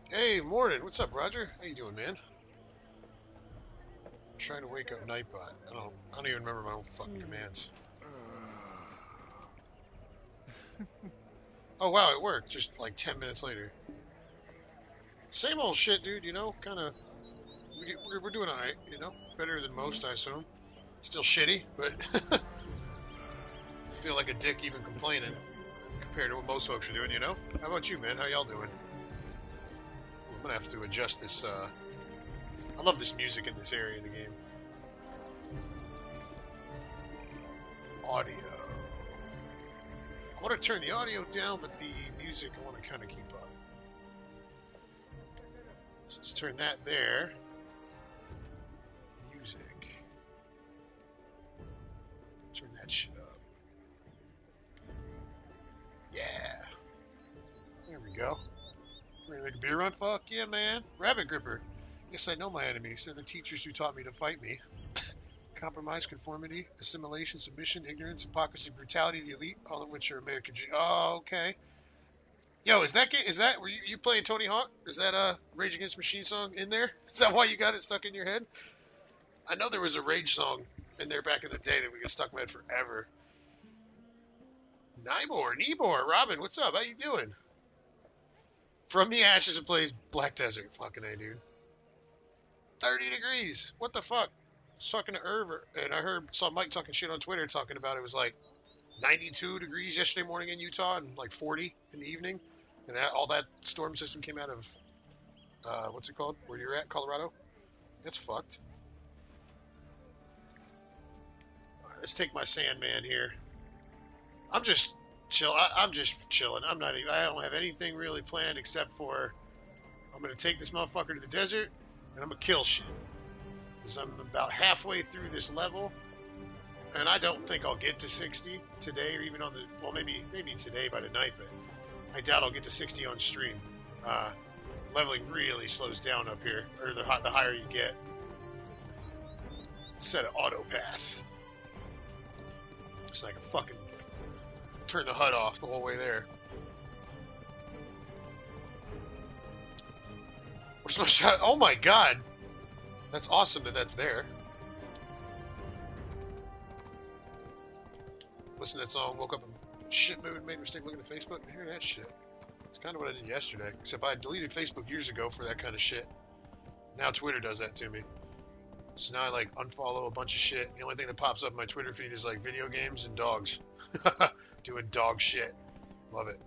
Hey, morning. What's up, Roger? How you doing, man? I'm trying to wake up Nightbot. I don't even remember my own fucking commands. Oh wow, it worked. Just like 10 minutes later. Same old shit, dude. You know, kind of. We're doing all right. You know, better than most, I assume. Still shitty, but feel like a dick even complaining compared to what most folks are doing. You know. How about you, man? How y'all doing? I'm gonna have to adjust this. I love this music in this area of the game. Audio. I want to turn the audio down, but the music I want to kind of keep up. So let's turn that there. Music. Turn that shit up. Yeah. There we go. Ready to make a beer run? Fuck yeah, man. Rabbit gripper. Yes, I know my enemies. They're the teachers who taught me to fight me. Compromise, conformity, assimilation, submission, ignorance, hypocrisy, brutality, the elite, all of which are American. Oh, okay. Yo, were you playing Tony Hawk? Is that a Rage Against the Machine song in there? Is that why you got it stuck in your head? I know there was a Rage song in there back in the day that we got stuck in my head forever. Nibor, Robin, what's up? How you doing? From the ashes it plays Black Desert. Fucking A, dude. 30 degrees. What the fuck? I was talking to Irv, and saw Mike talking shit on Twitter talking about it was like 92 degrees yesterday morning in Utah and like 40 in the evening. And all that storm system came out of, what's it called? Where you're at, Colorado? That's fucked. All right, let's take my Sandman here. I'm just I'm just chilling. I don't have anything really planned except for I'm going to take this motherfucker to the desert and I'm going to kill shit. Because I'm about halfway through this level. And I don't think I'll get to 60 today or even on the, well, maybe today by tonight, but I doubt I'll get to 60 on stream. Leveling really slows down up here, or the higher you get. Set an auto path. So I can fucking turn the HUD off the whole way there. Where's my shot? Oh my god! That's awesome that's there. Listen to that song, woke up in shit mood, made a mistake looking at Facebook, and hearing that shit. It's kind of what I did yesterday, except I deleted Facebook years ago for that kind of shit. Now Twitter does that to me. So now I like unfollow a bunch of shit. The only thing that pops up in my Twitter feed is like video games and dogs. Doing dog shit. Love it.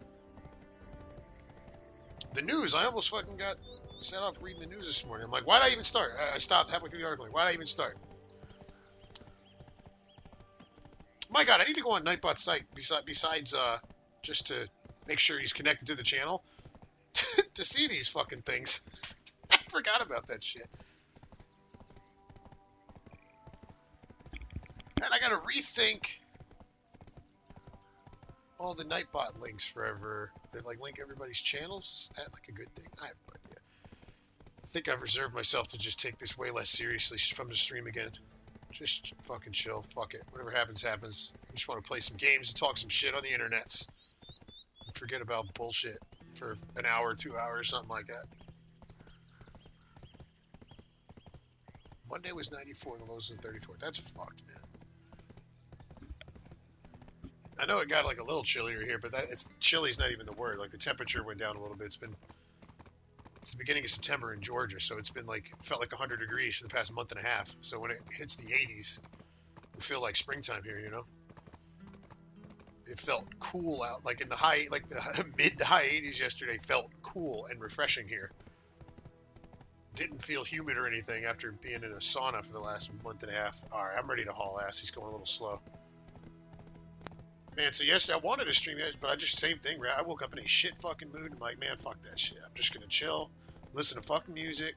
The news, I almost fucking got set off reading the news this morning. I'm like, why'd I even start? I stopped halfway through the article. Like, why'd I even start? My god, I need to go on Nightbot's site besides just to make sure he's connected to the channel to see these fucking things. I forgot about that shit. And I gotta rethink all the Nightbot links forever that like link everybody's channels. Is that like a good thing? I have no idea. I think I've reserved myself to just take this way less seriously from the stream again. Just fucking chill. Fuck it. Whatever happens, happens. I just want to play some games and talk some shit on the internets. And forget about bullshit for an hour, 2 hours, something like that. Monday was 94 and the lows was 34. That's fucked, man. I know it got like a little chillier here, but chilly's not even the word. Like the temperature went down a little bit. It's It's the beginning of September in Georgia, so it's been like, felt like 100 degrees for the past month and a half. So when it hits the 80s, we feel like springtime here, you know? It felt cool out, like in the high, like the mid to high 80s yesterday felt cool and refreshing here. Didn't feel humid or anything after being in a sauna for the last month and a half. All right, I'm ready to haul ass. He's going a little slow. Man, so yesterday I wanted to stream it, but I just, same thing, right? I woke up in a shit fucking mood. I'm like, man, fuck that shit. I'm just going to chill, listen to fucking music,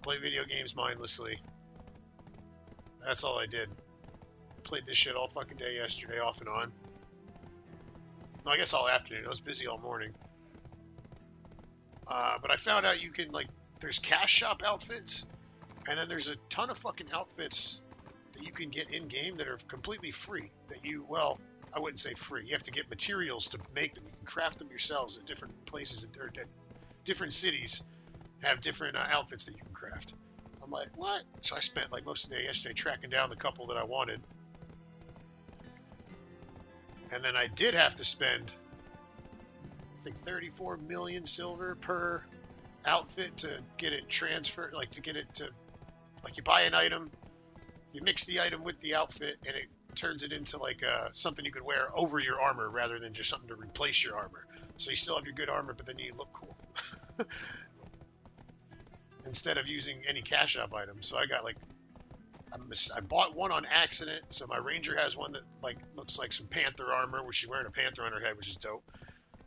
play video games mindlessly. That's all I did. Played this shit all fucking day yesterday, off and on. No, I guess all afternoon. I was busy all morning. But I found out you can, like, there's cash shop outfits, and then there's a ton of fucking outfits that you can get in-game that are completely free. That you, well, I wouldn't say free. You have to get materials to make them. You can craft them yourselves at different places, or at different cities have different outfits that you can craft. I'm like, what? So I spent, like, most of the day yesterday tracking down the couple that I wanted. And then I did have to spend, I think, 34 million silver per outfit to get it transferred, like to get it to, like you buy an item, you mix the item with the outfit, and it turns it into like something you could wear over your armor rather than just something to replace your armor. So you still have your good armor, but then you look cool. Instead of using any cash shop items. So I got like, I bought one on accident. So my ranger has one that like looks like some panther armor, where she's wearing a panther on her head, which is dope.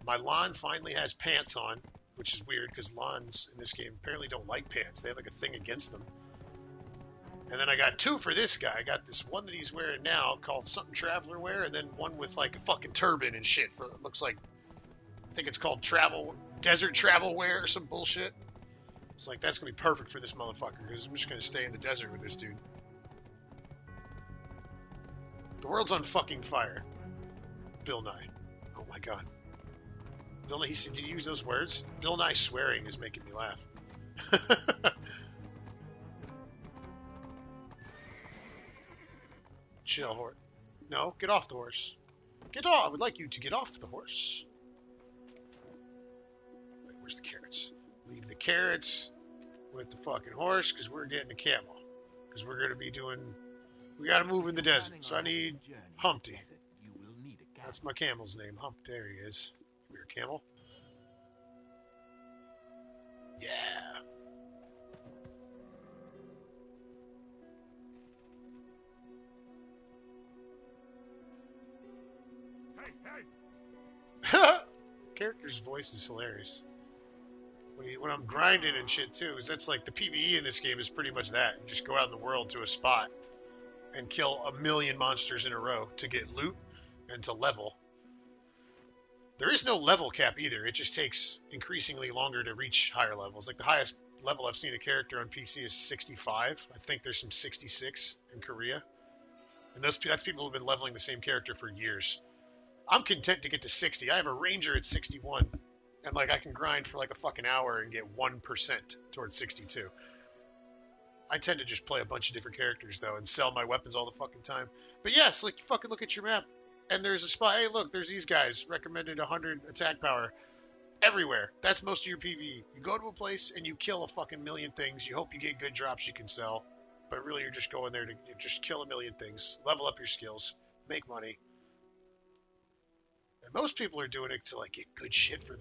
My Lon finally has pants on, which is weird because Lons in this game apparently don't like pants. They have like a thing against them. And then I got two for this guy. I got this one that he's wearing now called something traveler wear, and then one with like a fucking turban and shit. For it looks like, I think it's called desert travel wear or some bullshit. It's like, that's gonna be perfect for this motherfucker because I'm just gonna stay in the desert with this dude. The world's on fucking fire. Bill Nye. Oh my god. Bill Nye, he said, did you use those words? Bill Nye swearing is making me laugh. Chill, horse. No, get off the horse. Get off. I would like you to get off the horse. Wait, where's the carrots? Leave the carrots with the fucking horse because we're getting a camel. Because we're going to be doing... We got to move in the desert. So I need Humpty. That's my camel's name. Hump. There he is. Come here, camel. Yeah. Character's voice is hilarious. When I'm grinding and shit too, is that's like the PvE in this game is pretty much that. You just go out in the world to a spot and kill 1,000,000 monsters in a row to get loot and to level. There is no level cap either. It just takes increasingly longer to reach higher levels. Like the highest level I've seen a character on PC is 65. I think there's some 66 in Korea. And that's people who've been leveling the same character for years. I'm content to get to 60. I have a ranger at 61. And like I can grind for like a fucking hour and get 1% towards 62. I tend to just play a bunch of different characters though and sell my weapons all the fucking time. But yes, like you fucking look at your map and there's a spot. Hey, look, there's these guys recommended 100 attack power everywhere. That's most of your PvE. You go to a place and you kill a fucking million things. You hope you get good drops you can sell. But really you're just going there to just kill 1,000,000 things, level up your skills, make money. And most people are doing it to like get good shit for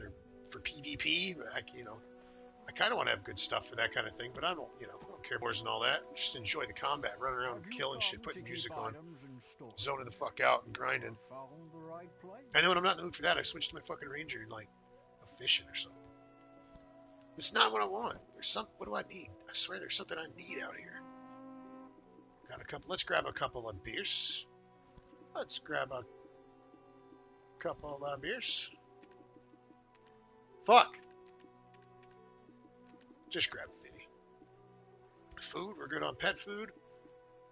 PvP. I kind of want to have good stuff for that kind of thing, but I don't care wars and all that. Just enjoy the combat, running around killing shit, putting music on, zoning the fuck out and grinding. And then when I'm not in the mood for that, I switch to my fucking ranger and like go fishing or something. It's not what I want. What do I need? I swear there's something I need out here. Got a couple. Let's grab a couple of beers. Let's grab a couple of beers. Fuck. Just grab 50. Food. We're good on pet food.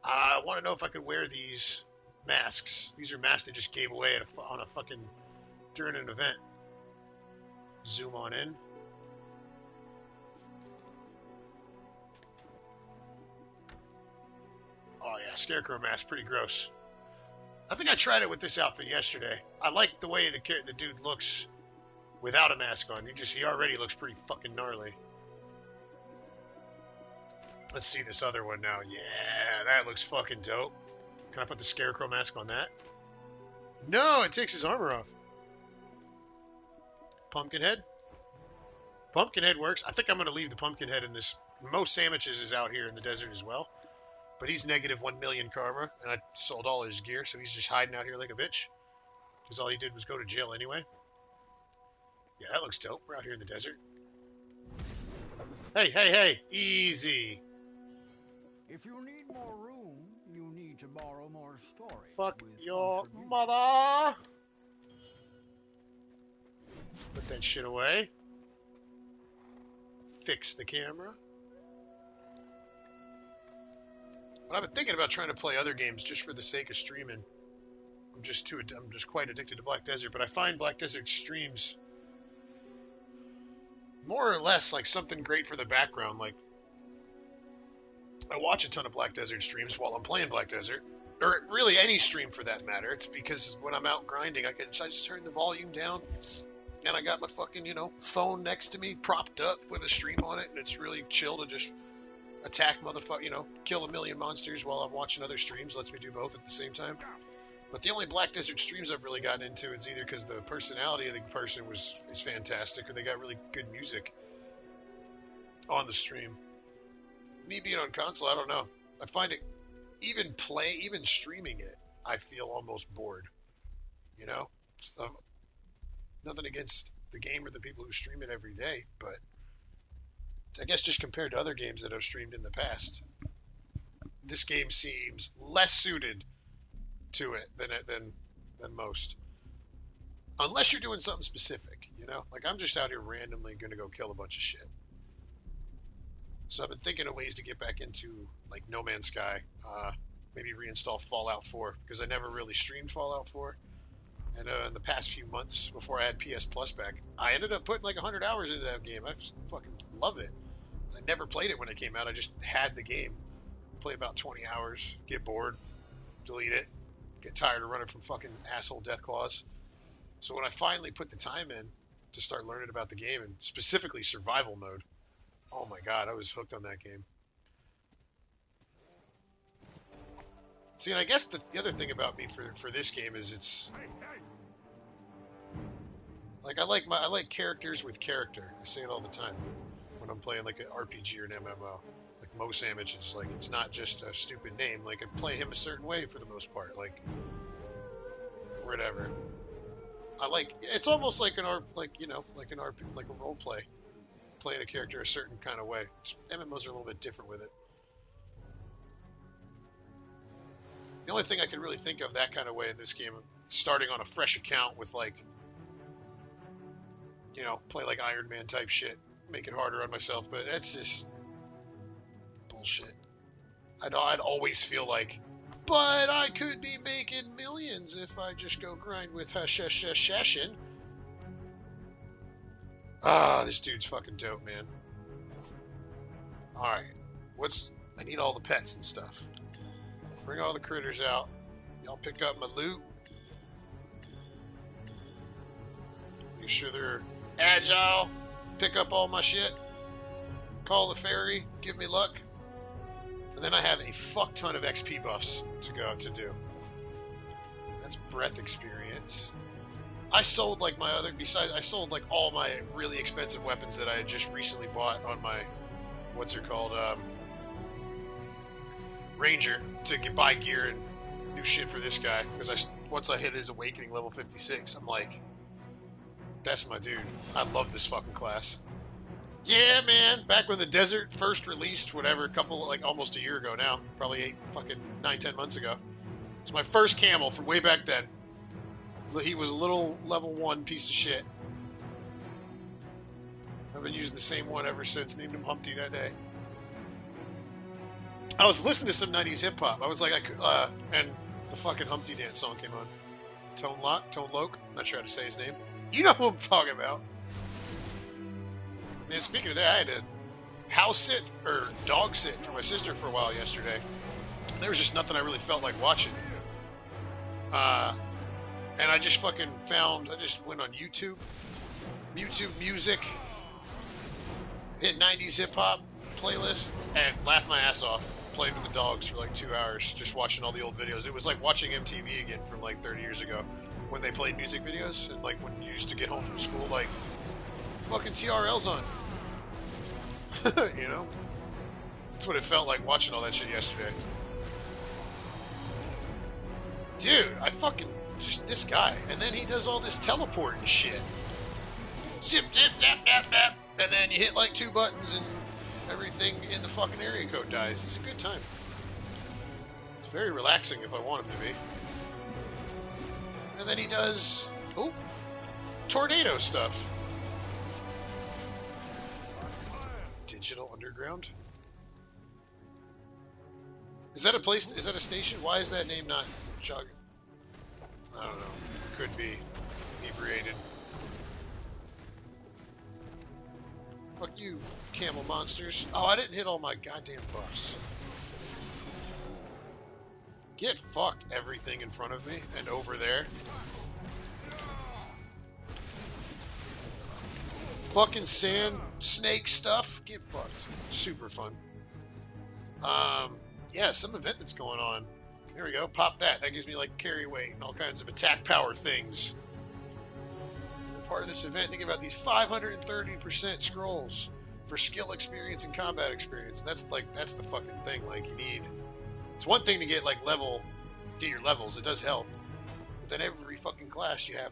I want to know if I can wear these masks. These are masks they just gave away during an event. Zoom on in. Oh yeah, scarecrow mask, pretty gross. I think I tried it with this outfit yesterday. I like the way the dude looks without a mask on. He already looks pretty fucking gnarly. Let's see this other one now. Yeah, that looks fucking dope. Can I put the Scarecrow mask on that? No, it takes his armor off. Pumpkinhead. Pumpkinhead works. I think I'm going to leave the Pumpkinhead in this. Most Sandwiches is out here in the desert as well. But he's negative 1 million karma, and I sold all his gear, so he's just hiding out here like a bitch. Because all he did was go to jail anyway. Yeah, that looks dope. We're out here in the desert. Hey, hey, hey! Easy! If you need more room, you need to borrow more storage. Fuck your mother! Put that shit away. Fix the camera. But I've been thinking about trying to play other games just for the sake of streaming. I'm just quite addicted to Black Desert, but I find Black Desert streams more or less like something great for the background. Like, I watch a ton of Black Desert streams while I'm playing Black Desert, or really any stream for that matter. It's because when I'm out grinding, I just turn the volume down, and I got my fucking, phone next to me, propped up with a stream on it, and it's really chill to just attack motherfucker, kill a million monsters while I'm watching other streams. Lets me do both at the same time. But the only Black Desert streams I've really gotten into is either because the personality of the person is fantastic, or they got really good music on the stream. Me being on console, I don't know. I find it, even streaming it, I feel almost bored. It's, nothing against the game or the people who stream it every day, but I guess just compared to other games that I've streamed in the past, this game seems less suited to it than most. Unless you're doing something specific, Like, I'm just out here randomly going to go kill a bunch of shit. So I've been thinking of ways to get back into, like, No Man's Sky. Maybe reinstall Fallout 4, because I never really streamed Fallout 4. And in the past few months, before I had PS Plus back, I ended up putting like 100 hours into that game. I fucking love it. I never played it when it came out. I just had the game. Play about 20 hours, get bored, delete it, get tired of running from fucking asshole Deathclaws. So when I finally put the time in to start learning about the game, and specifically survival mode, oh my god, I was hooked on that game. See, and I guess the other thing about me for this game is it's like I like characters with character. I say it all the time when I'm playing like an RPG or an MMO. Like Mo Sandwiches, like it's not just a stupid name. Like I play him a certain way for the most part. Like whatever. I like it's almost like an like a role play, playing a character a certain kind of way. MMOs are a little bit different with it. The only thing I can really think of that kind of way in this game, starting on a fresh account with like, play like Iron Man type shit, make it harder on myself, but that's just bullshit. I'd always feel like, but I could be making millions if I just go grind with Hashashin. This dude's fucking dope, man. Alright, I need all the pets and stuff. Bring all the critters out. Y'all pick up my loot. Make sure they're agile. Pick up all my shit. Call the fairy. Give me luck. And then I have a fuck ton of XP buffs to go to do. That's breath experience. I sold like I sold like all my really expensive weapons that I had just recently bought on my, Ranger to buy gear and new shit for this guy, because once I hit his awakening level 56, I'm like, that's my dude. I love this fucking class. Yeah, man. Back when the desert first released, almost a year ago now, probably 9-10 months ago. It's my first camel from way back then. He was a little level 1 piece of shit. I've been using the same one ever since. Named him Humpty that day. I was listening to some 90s hip hop. I was like, and the fucking Humpty Dance song came on. Tone Loc. I'm not sure how to say his name. You know who I'm talking about. Man, speaking of that, I had to house sit or dog sit for my sister for a while yesterday. There was just nothing I really felt like watching. And I just I just went on YouTube Music, hit 90s hip hop, playlist and laughed my ass off. Played with the dogs for like 2 hours, just watching all the old videos. It was like watching MTV again from like 30 years ago, when they played music videos, and like when you used to get home from school, like fucking TRL's on. You know, that's what it felt like watching all that shit yesterday. Dude, I fucking just this guy, and then he does all this teleport and shit. Zip, zip, zap, zap, zap, and then you hit like 2 buttons and everything in the fucking area code dies. It's a good time. It's very relaxing if I want him to be. And then he does, tornado stuff. Digital Underground? Is that a place? Is that a station? Why is that name not jogging? I don't know. Could be inebriated. Fuck you, camel monsters. Oh, I didn't hit all my goddamn buffs. Get fucked, everything in front of me and over there. Fucking sand snake stuff. Get fucked. Super fun. Yeah, some event that's going on. Here we go. Pop that. That gives me like carry weight and all kinds of attack power things. Part of this event, think about these 530% scrolls for skill experience and combat experience. That's the fucking thing. Like, you need, it's one thing to get like get your levels. It does help, but then every fucking class you have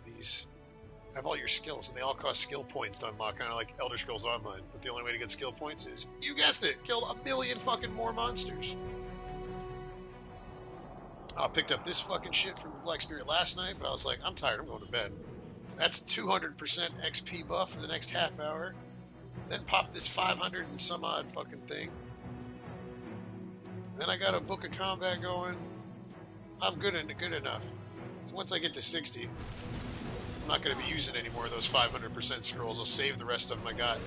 all your skills, and they all cost skill points to unlock, kind of like Elder Scrolls Online. But the only way to get skill points is, you guessed it, kill 1,000,000 fucking more monsters. I picked up this fucking shit from Black Spirit last night, but I was like, I'm tired. I'm going to bed. That's 200% XP buff for the next half hour. Then pop this 500 and some odd fucking thing. Then I got a book of combat going. I'm good enough. So once I get to 60, I'm not going to be using any more of those 500% scrolls. I'll save the rest of them I got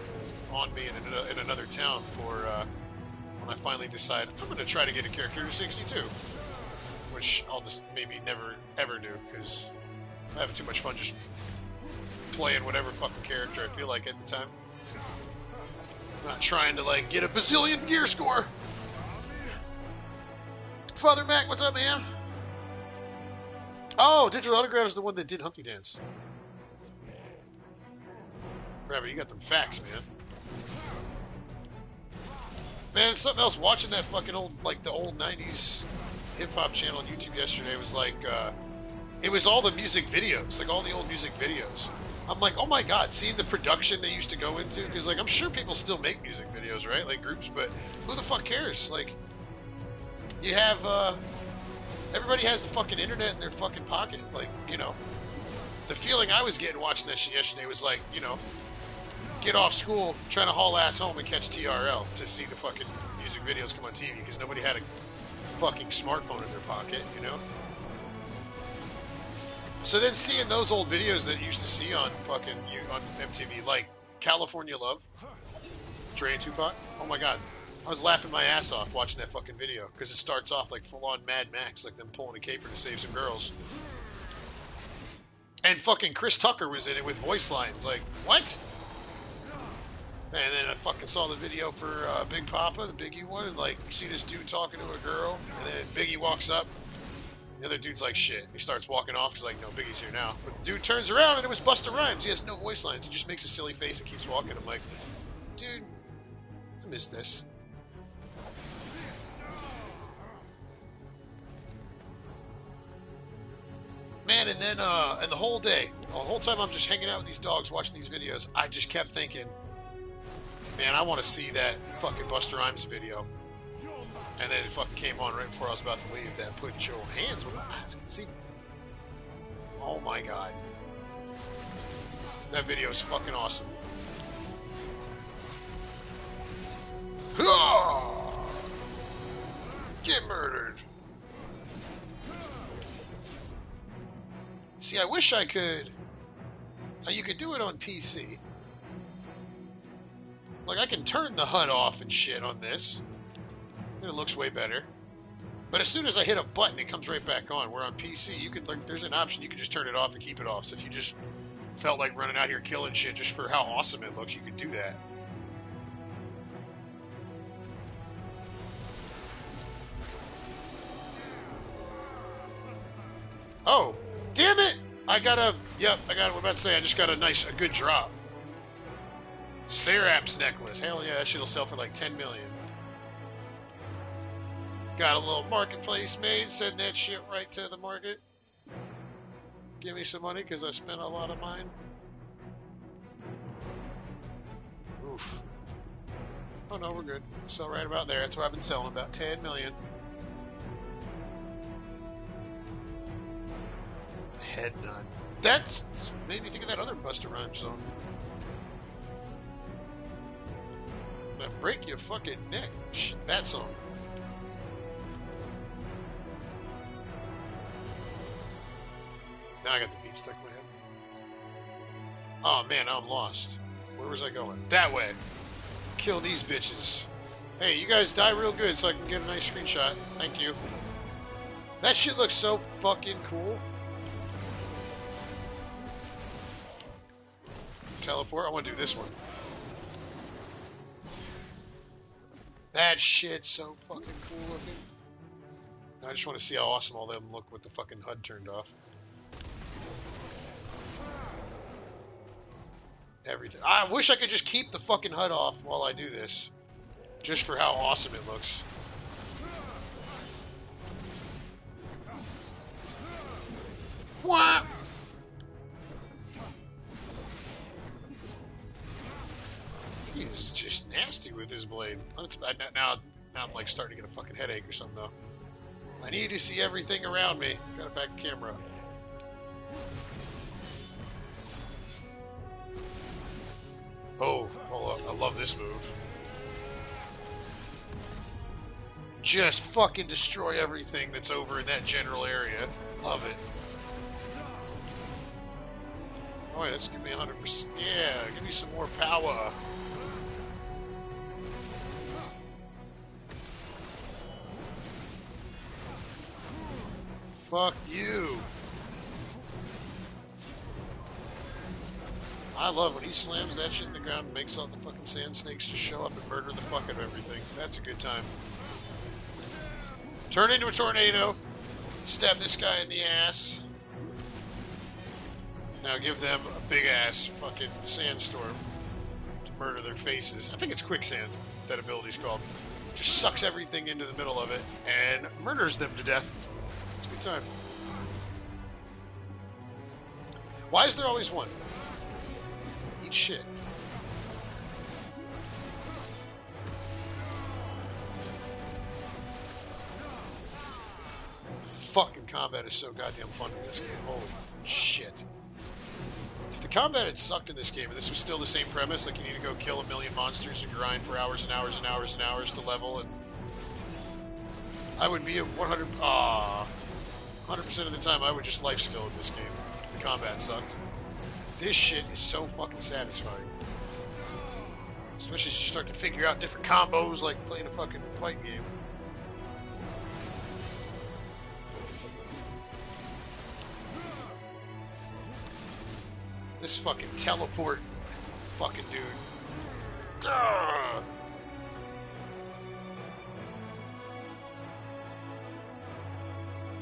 on me in another town for when I finally decide I'm going to try to get a character to 62. Which I'll just maybe never ever do, because I'm having too much fun just playing whatever fucking character I feel like at the time. I'm not trying to like get a bazillion gear score. Father Mac, what's up, man? Oh, Digital Underground is the one that did Humpty Dance. Rabbit, you got them facts, man. Man, something else, watching that fucking old, like the old 90s hip-hop channel on YouTube yesterday was like, it was all the music videos, like all the old music videos. I'm like, oh my god, seeing the production they used to go into, because like I'm sure people still make music videos, right, like groups, but who the fuck cares? Like, you have everybody has the fucking internet in their fucking pocket. Like, you know, the feeling I was getting watching that shit yesterday was like, you know, get off school trying to haul ass home and catch TRL to see the fucking music videos come on TV, because nobody had a fucking smartphone in their pocket, you know. So then seeing those old videos that you used to see on fucking on MTV, like California Love, Dre and Tupac. Oh my god, I was laughing my ass off watching that fucking video, because it starts off like full-on Mad Max, like them pulling a caper to save some girls. And fucking Chris Tucker was in it with voice lines, like, what? And then I fucking saw the video for Big Papa, the Biggie one, and like, you see this dude talking to a girl, and then Biggie walks up. The other dude's like, shit. He starts walking off, because like, no, Biggie's here now. But the dude turns around, and it was Busta Rhymes. He has no voice lines. He just makes a silly face and keeps walking. I'm like, dude, I miss this. Man, and then, and the whole day, the whole time I'm just hanging out with these dogs, watching these videos, I just kept thinking, man, I want to see that fucking Busta Rhymes video. And then it fucking came on right before I was about to leave, that put your hands where my eyes can see. Oh my god. That video is fucking awesome. Get murdered. See, I wish I could... You could do it on PC. Like, I can turn the HUD off and shit on this. It looks way better. But as soon as I hit a button, it comes right back on. Where on PC, you can, like, there's an option, you can just turn it off and keep it off. So if you just felt like running out here killing shit just for how awesome it looks, you could do that. Oh, damn it! I got a, yep, I got, what about to say, I just got a good drop. Serap's necklace. Hell yeah, that shit'll sell for like 10 million. Got a little marketplace made, send that shit right to the market. Give me some money because I spent a lot of mine. Oof. Oh no, we're good. Sell right about there. That's where I've been selling, about 10 million. The head nut. That's made me think of that other Busta Rhymes song. I'm gonna break your fucking neck. That song. Now I got the beat stuck in my head. Oh man, now I'm lost. Where was I going? That way. Kill these bitches. Hey, you guys die real good so I can get a nice screenshot. Thank you. That shit looks so fucking cool. Teleport? I want to do this one. That shit's so fucking cool looking. I just want to see how awesome all them look with the fucking HUD turned off. Everything. I wish I could just keep the fucking HUD off while I do this. Just for how awesome it looks. What? He's just nasty with his blade. Now I'm like starting to get a fucking headache or something though. I need to see everything around me. Gotta back the camera up. Oh, I love this move. Just fucking destroy everything that's over in that general area. Love it. Oh yeah, this give me 100%. Yeah, give me some more power. Fuck you. I love when he slams that shit in the ground and makes all the fucking sand snakes just show up and murder the fuck out of everything. That's a good time. Turn into a tornado. Stab this guy in the ass. Now give them a big ass fucking sandstorm to murder their faces. I think it's quicksand, that ability's called. Just sucks everything into the middle of it and murders them to death. It's a good time. Why is there always one? Eat shit. Fucking combat is so goddamn fun in this game. Holy shit. If the combat had sucked in this game and this was still the same premise, like you need to go kill a million monsters and grind for hours and hours and hours and hours to level, and I would be a 100% of the time I would just life skill in this game if the combat sucked. This shit is so fucking satisfying. Especially as you start to figure out different combos like playing a fucking fight game. This fucking teleport fucking dude. Ugh.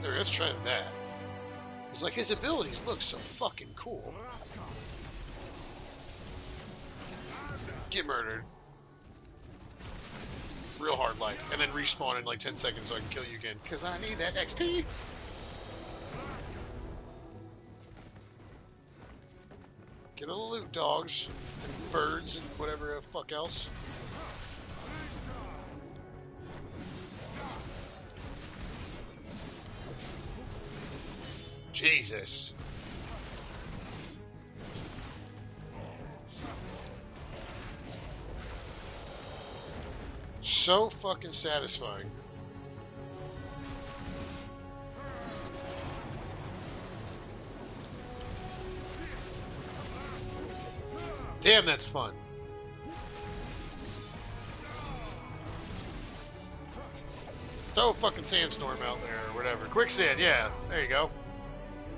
There, let's try that. It's like his abilities look so fucking cool. Get murdered. Real hard life. And then respawn in like 10 seconds so I can kill you again. Because I need that XP. Get all the loot, dogs. And birds and whatever the fuck else. Jesus. So fucking satisfying. Damn, that's fun. Throw a fucking sandstorm out there or whatever. Quicksand, yeah. There you go.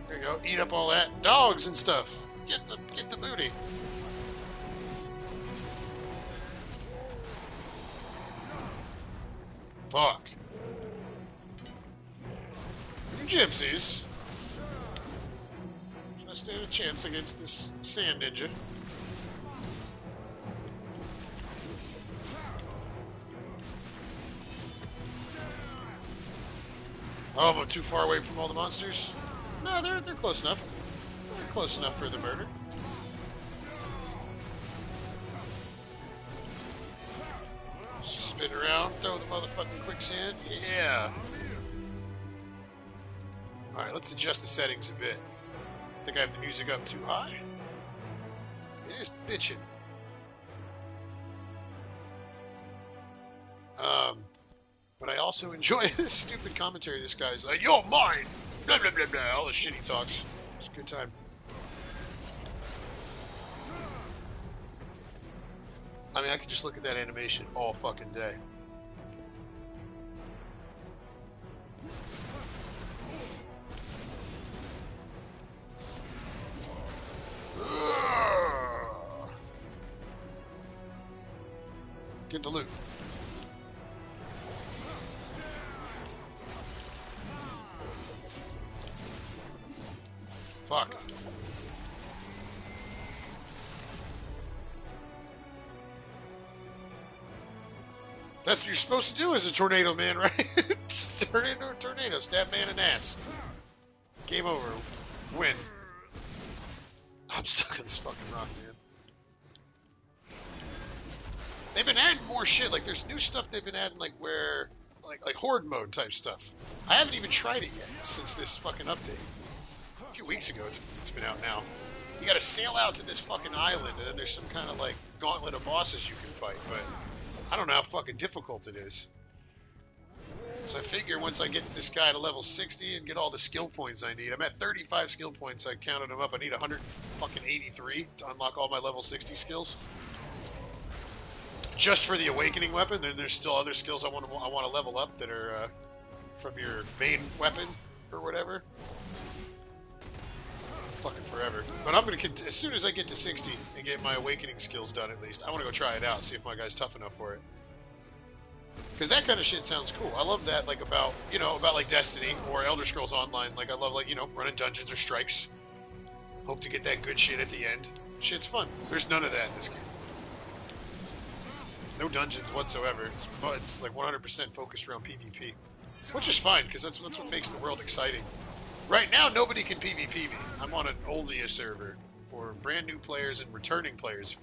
There you go. Eat up all that. Dogs and stuff. Get the booty. Fuck. You gypsies. gonna stand a chance against this sand ninja. Oh, but too far away from all the monsters? No, they're close enough. They're close enough for the murder. Spin around, throw the motherfucking quicksand. Yeah. Alright, let's adjust the settings a bit. I think I have the music up too high. It is bitchin'. But I also enjoy this stupid commentary. This guy's like, "You're mine!" Blah, blah, blah, blah. All the shit he talks. It's a good time. I mean, I could just look at that animation all fucking day. Get the loot. Fuck. That's what you're supposed to do as a tornado man, right? Turn into a tornado, stab man in ass. Game over. Win. I'm stuck in this fucking rock, man. They've been adding more shit. Like, there's new stuff they've been adding, like, where... Like horde mode type stuff. I haven't even tried it yet since this fucking update. A few weeks ago, it's been out now. You gotta sail out to this fucking island, and then there's some kind of, like, gauntlet of bosses you can fight, but... I don't know how fucking difficult it is. So I figure once I get this guy to level 60 and get all the skill points I need. I'm at 35 skill points. I counted them up. I need 183 to unlock all my level 60 skills. Just for the awakening weapon. Then there's still other skills I want to level up that are from your main weapon or whatever. Fucking forever. But I'm gonna as soon as I get to 60 and get my awakening skills done, at least I want to go try it out, see if my guy's tough enough for it. Because that kind of shit sounds cool. I love that, like about like Destiny or Elder Scrolls Online. Like I love running dungeons or strikes. Hope to get that good shit at the end. Shit's fun. There's none of that in this game. No dungeons whatsoever. It's like 100% focused around PvP, which is fine because that's what makes the world exciting. Right now, nobody can PvP me. I'm on an Oldia server for brand new players and returning players.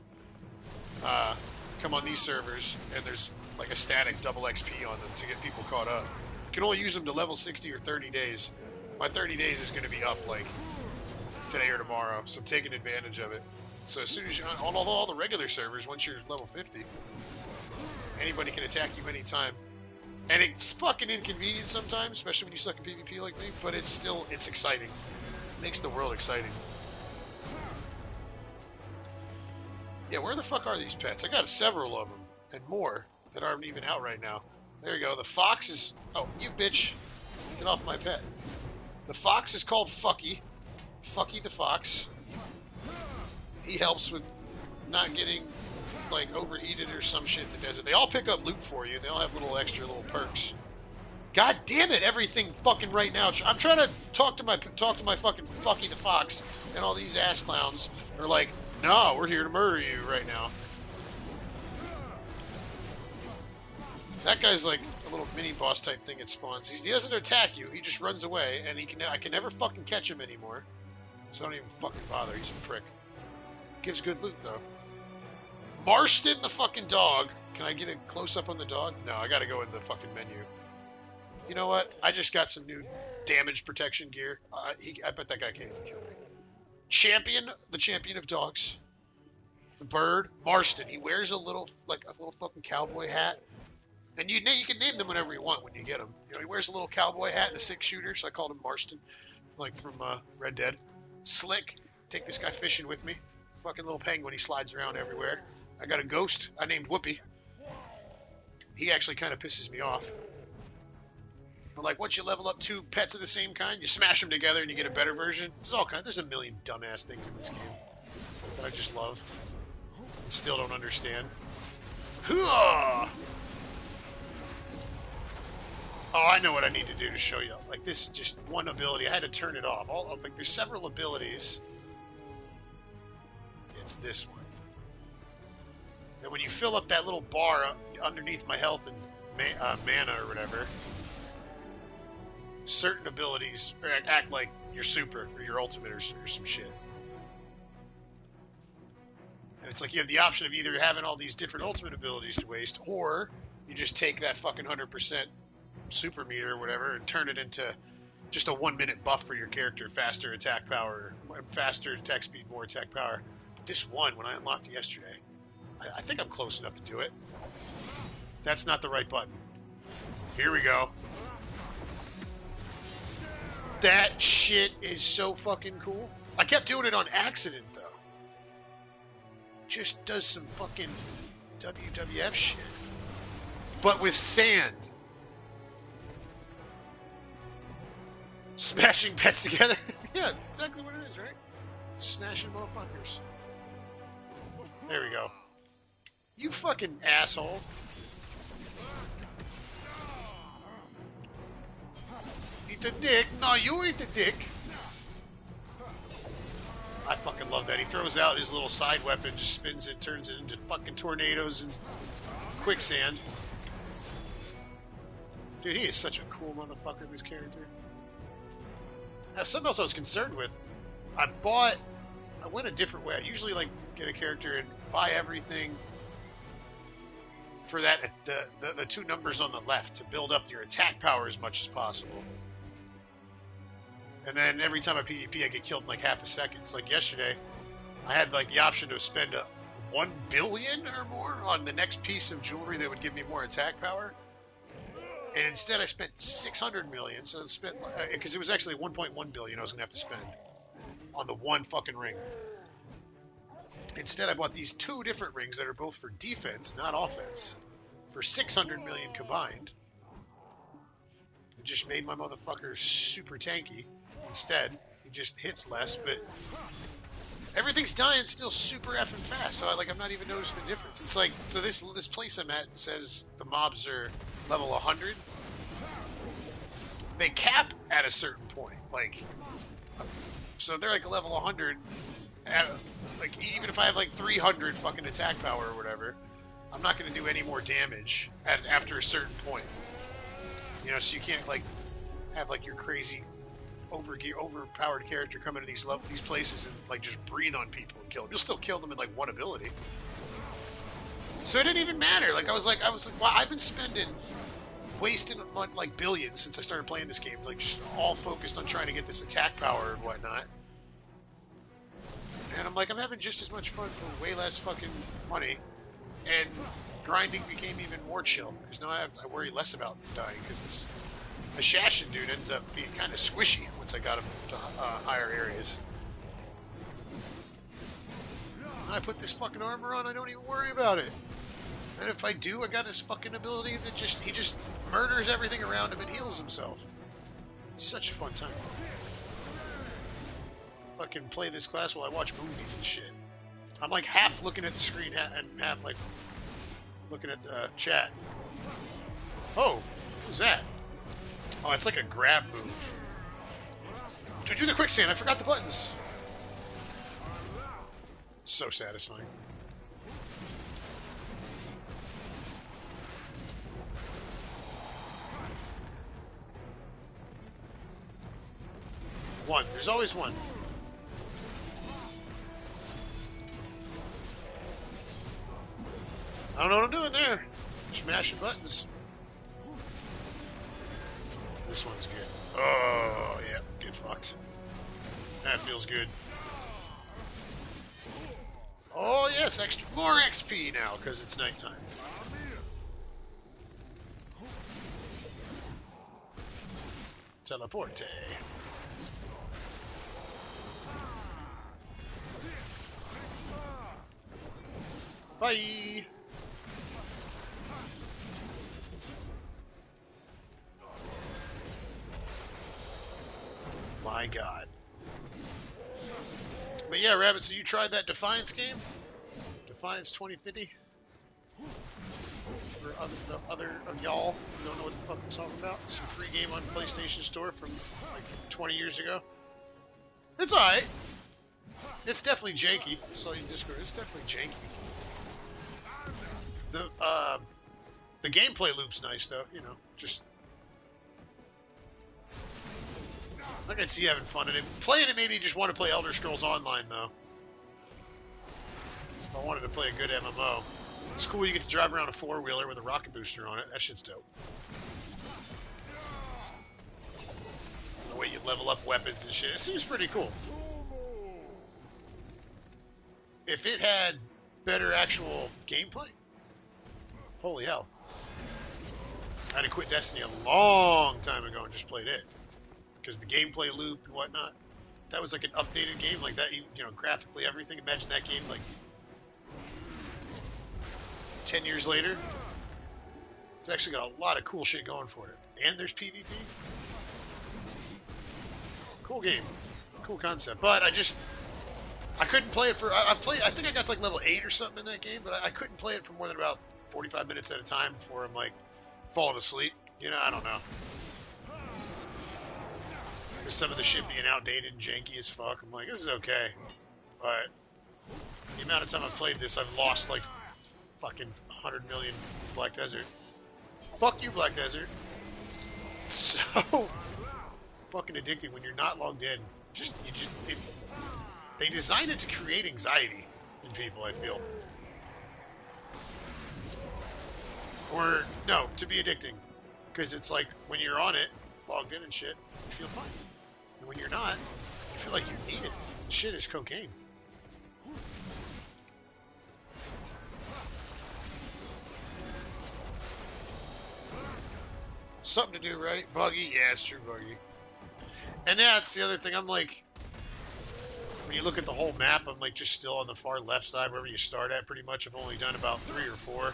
Come on these servers, and there's like a static double XP on them to get people caught up. You can only use them to level 60 or 30 days. My 30 days is going to be up like today or tomorrow, so I'm taking advantage of it. So as soon as you're on all the regular servers, once you're level 50, anybody can attack you anytime. And it's fucking inconvenient sometimes, especially when you suck at PvP like me, but it's exciting. It makes the world exciting. Yeah, where the fuck are these pets? I got several of them, and more, that aren't even out right now. There you go. The fox is... Oh, you bitch. Get off my pet. The fox is called Fucky. Fucky the fox. He helps with not getting... like overheated or some shit in the desert. They all pick up loot for you. They all have extra little perks. God damn it! Everything fucking right now. I'm trying to talk to my fucking Fucky the Fox, and all these ass clowns are like, "No, we're here to murder you right now." That guy's like a little mini boss type thing at spawns. He doesn't attack you. He just runs away, and I can never fucking catch him anymore. So I don't even fucking bother. He's a prick. Gives good loot though. Marston the fucking dog. Can I get a close-up on the dog? No, I gotta go in the fucking menu. You know what? I just got some new damage protection gear. I bet that guy can't even kill me. The champion of dogs. The bird, Marston. He wears a little fucking cowboy hat. And you can name them whatever you want when you get him. He wears a little cowboy hat and a 6-shooter, so I called him Marston. Like from Red Dead. Slick. Take this guy fishing with me. Fucking little penguin. He slides around everywhere. I got a ghost I named Whoopi. He actually kind of pisses me off. But like, once you level up 2 pets of the same kind, you smash them together and you get a better version. There's a million dumbass things in this game that I just love and still don't understand. Hooah! Oh, I know what I need to do to show you. Like, this is just one ability. I had to turn it off. There's several abilities It's this one. And when you fill up that little bar underneath my health and mana or whatever, certain abilities act like your super or your ultimate or some shit. And it's like you have the option of either having all these different ultimate abilities to waste, or you just take that fucking 100% super meter or whatever and turn it into just a 1 minute buff for your character, faster attack power, faster attack speed, more attack power. But this one, when I unlocked it yesterday, I think I'm close enough to do it. That's not the right button. Here we go. That shit is so fucking cool. I kept doing it on accident, though. Just does some fucking WWF shit. But with sand. Smashing pets together. Yeah, that's exactly what it is, right? Smashing motherfuckers. There we go. You fucking asshole. Eat the dick. No, you eat the dick. I fucking love that. He throws out his little side weapon, just spins it, turns it into fucking tornadoes and quicksand. Dude, he is such a cool motherfucker, this character. Now, something else I was concerned with. I went a different way. I usually like get a character and buy everything for that the two numbers on the left to build up your attack power as much as possible. And then every time I PvP, I get killed in like half a second. It's like yesterday, I had like the option to spend 1 billion or more on the next piece of jewelry that would give me more attack power. And instead, I spent 600 million. So I spent, because it was actually 1.1 billion I was going to have to spend on the one fucking ring. Instead, I bought these 2 different rings that are both for defense, not offense, for 600 million combined. It just made my motherfucker super tanky. Instead, he just hits less, but everything's dying still super effing fast. So I'm not even noticing the difference. It's like, so this place I'm at says the mobs are level 100. They cap at a certain point, so they're like level 100. Even if I have like 300 fucking attack power or whatever, I'm not going to do any more damage after a certain point. You know, so you can't have your crazy overpowered character come into these places and just breathe on people and kill them. You'll still kill them in one ability. So it didn't even matter. I was like, wow, I've been wasting billions since I started playing this game, just all focused on trying to get this attack power and whatnot. And I'm having just as much fun for way less fucking money, and grinding became even more chill because now I worry less about dying because this Hashashin dude ends up being kind of squishy once I got him to higher areas. I put this fucking armor on, I don't even worry about it. And if I do, I got his fucking ability that he just murders everything around him and heals himself. It's such a fun time. Fucking play this class while I watch movies and shit. I'm half looking at the screen and half looking at the chat. Oh, what was that? Oh, it's like a grab move. To do the quicksand, I forgot the buttons. So satisfying. One. There's always one. I don't know what I'm doing there. Just mashing buttons. This one's good. Oh, yeah. Get fucked. That feels good. Oh, yes. More XP now because it's nighttime. Teleporte. Bye. My God. But yeah, Rabbit, so you tried that Defiance game? Defiance 2050? For the other of y'all who don't know what the fuck I'm talking about, some free game on PlayStation Store from 20 years ago. It's alright. It's definitely janky. So you Discord. It's definitely janky. The gameplay loop's nice though. You know, just I can see having fun in it. Playing it made me just want to play Elder Scrolls Online though. If I wanted to play a good MMO, it's cool. You get to drive around a four-wheeler with a rocket booster on it. That shit's dope. The way you level up weapons and shit. It seems pretty cool. If it had better actual gameplay, holy hell. I'd have quit Destiny a long time ago and just played it. Because the gameplay loop and whatnot, that was like an updated game like that, you know, graphically everything. Imagine that game like 10 years later. It's actually got a lot of cool shit going for it. And there's PvP. Cool game. Cool concept. But I couldn't play it for, I think I got to like level 8 or something in that game, but I couldn't play it for more than about 45 minutes at a time before I'm like falling asleep. You know, I don't know. There's some of the shit being outdated and janky as fuck. I'm like, this is okay. But the amount of time I've played this, I've lost like fucking 100 million Black Desert. Fuck you, Black Desert. So fucking addicting when you're not logged in. They designed it to create anxiety in people, I feel. Or, no, to be addicting. Because it's like, when you're on it, logged in and shit, you feel fine. And when you're not, you feel like you need it. Shit is cocaine. Something to do, right? Buggy? Yeah, it's true, buggy. And that's the other thing. I'm like, when you look at the whole map, I'm like just still on the far left side, wherever you start at, pretty much. I've only done about 3 or 4,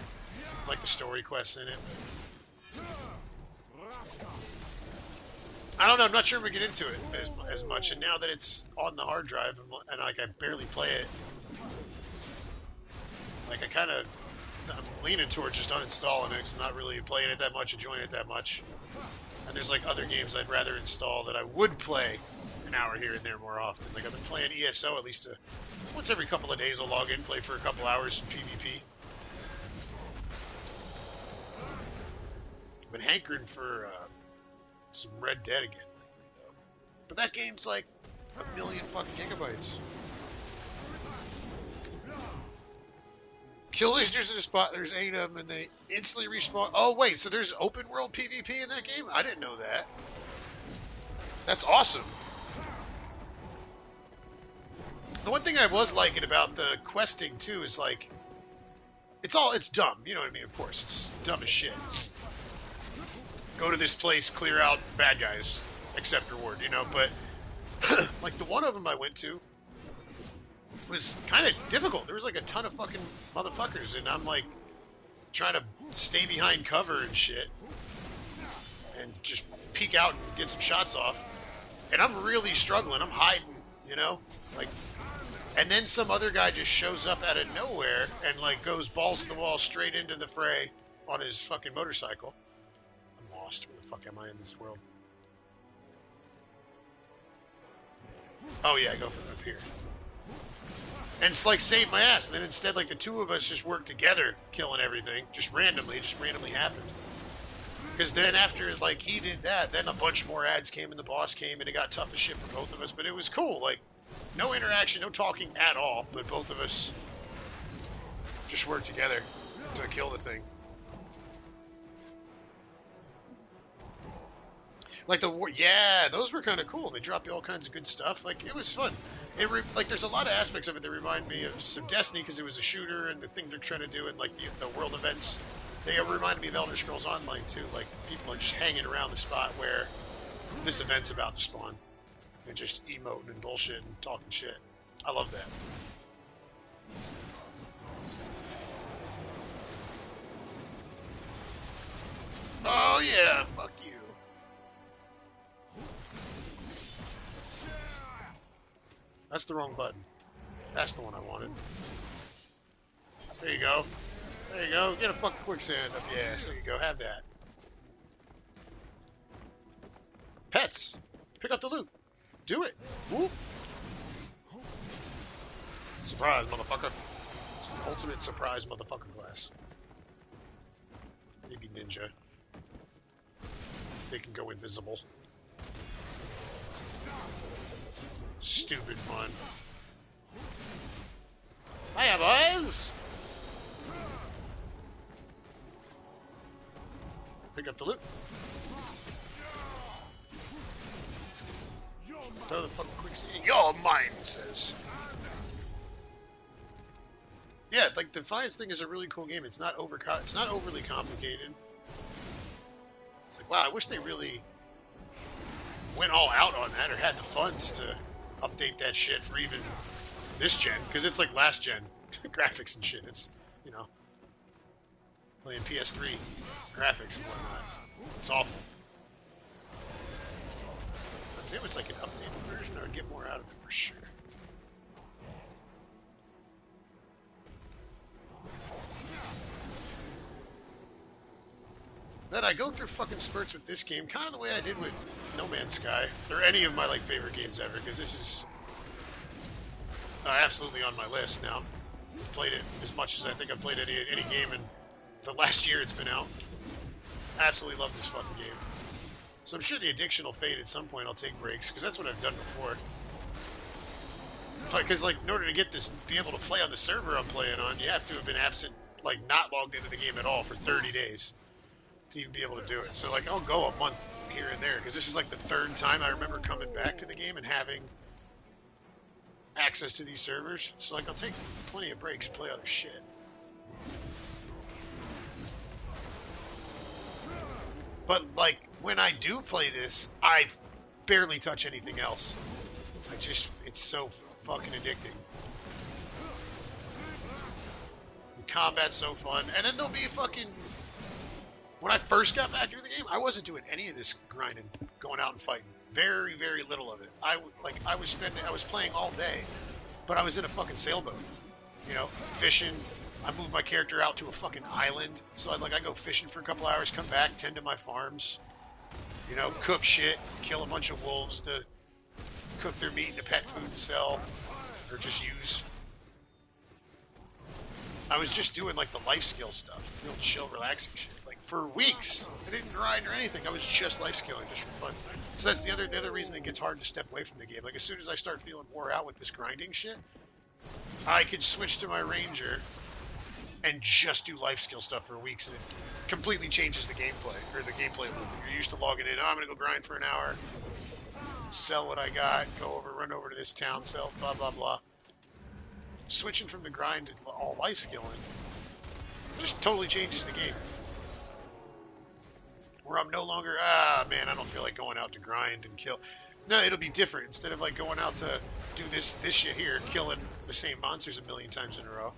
like the story quests in it. I don't know. I'm not sure I'm gonna get into it as much. And now that it's on the hard drive, and like I barely play it, like I'm leaning towards just uninstalling it because I'm not really playing it that much, enjoying it that much. And there's like other games I'd rather install that I would play an hour here and there more often. Like I've been playing ESO at least once every couple of days. I'll log in, play for a couple hours in PvP. Been hankering for some Red Dead again lately, though. But that game's like 1,000,000 fucking gigabytes. Kill leaders in a spot, there's 8 of them, and they instantly respawn. Oh, wait, so there's open world PvP in that game? I didn't know that. That's awesome. The one thing I was liking about the questing, too, is like, it's dumb, you know what I mean, of course. It's dumb as shit. Go to this place, clear out bad guys, accept reward, you know, but like the one of them I went to was kind of difficult. There was like a ton of fucking motherfuckers, and I'm like trying to stay behind cover and shit and just peek out and get some shots off. And I'm really struggling. I'm hiding, you know, like, and then some other guy just shows up out of nowhere and like goes balls to the wall straight into the fray on his fucking motorcycle. I'm lost. Where the fuck am I in this world? Oh yeah, I go from up here. And it's like saved my ass. And then instead, like the two of us just worked together, killing everything, just randomly happened. Because then after like he did that, then a bunch more ads came and the boss came and it got tough as shit for both of us. But it was cool. Like no interaction, no talking at all. But both of us just worked together to kill the thing. Like yeah, those were kind of cool. They dropped you all kinds of good stuff. Like it was fun. Like there's a lot of aspects of it that remind me of some Destiny because it was a shooter and the things they're trying to do and like the world events. They reminded me of Elder Scrolls Online too. Like people are just hanging around the spot where this event's about to spawn and just emoting and bullshit and talking shit. I love that. Oh yeah, fuck you. That's the wrong button. That's the one I wanted. There you go. There you go. Get a fucking quicksand up your ass. There you go. Have that. Pets. Pick up the loot. Do it. Whoop. Surprise, motherfucker. It's the ultimate surprise motherfucker class. Maybe ninja. They can go invisible. Stupid fun. Hiya, boys! Pick up the loot. Throw the fucking quicksand. You're mine, says. Yeah, like Defiance thing is a really cool game. It's not overly complicated. It's like, wow, I wish they really went all out on that or had the funds to update that shit for even this gen, because it's like last gen graphics and shit. It's, you know, playing PS3 graphics and whatnot. It's awful. If it was like an updated version, I would get more out of it for sure. But I go through fucking spurts with this game, kind of the way I did with No Man's Sky, or any of my like favorite games ever, because this is absolutely on my list now. I've played it as much as I think I've played any game in the last year it's been out. Absolutely love this fucking game. So I'm sure the addiction will fade at some point. I'll take breaks, because that's what I've done before. Because like in order to get this, be able to play on the server I'm playing on, you have to have been absent, like not logged into the game at all for 30 days. To even be able to do it. So like I'll go a month here and there, because this is like the third time I remember coming back to the game and having access to these servers. So like I'll take plenty of breaks, play other shit. But like when I do play this, I barely touch anything else. It's so fucking addicting. The combat's so fun. And then there'll be fucking... When I first got back into the game, I wasn't doing any of this grinding, going out and fighting. Very, very little of it. I was playing all day, but I was in a fucking sailboat, you know, fishing. I moved my character out to a fucking island, so I go fishing for a couple hours, come back, tend to my farms, you know, cook shit, kill a bunch of wolves to cook their meat into pet food to sell, or just use. I was just doing like the life skill stuff, real chill, relaxing shit. For weeks, I didn't grind or anything. I was just life skilling, just for fun. So that's the other reason it gets hard to step away from the game. Like as soon as I start feeling wore out with this grinding shit, I could switch to my ranger and just do life skill stuff for weeks, and it completely changes the gameplay or the gameplay loop. You're used to logging in. Oh, I'm gonna go grind for an hour, sell what I got, run over to this town, sell blah blah blah. Switching from the grind to all life skilling just totally changes the game. Where I'm no longer, man, I don't feel like going out to grind and kill. No, it'll be different. Instead of like going out to do this shit here, killing the same monsters a million times in a row,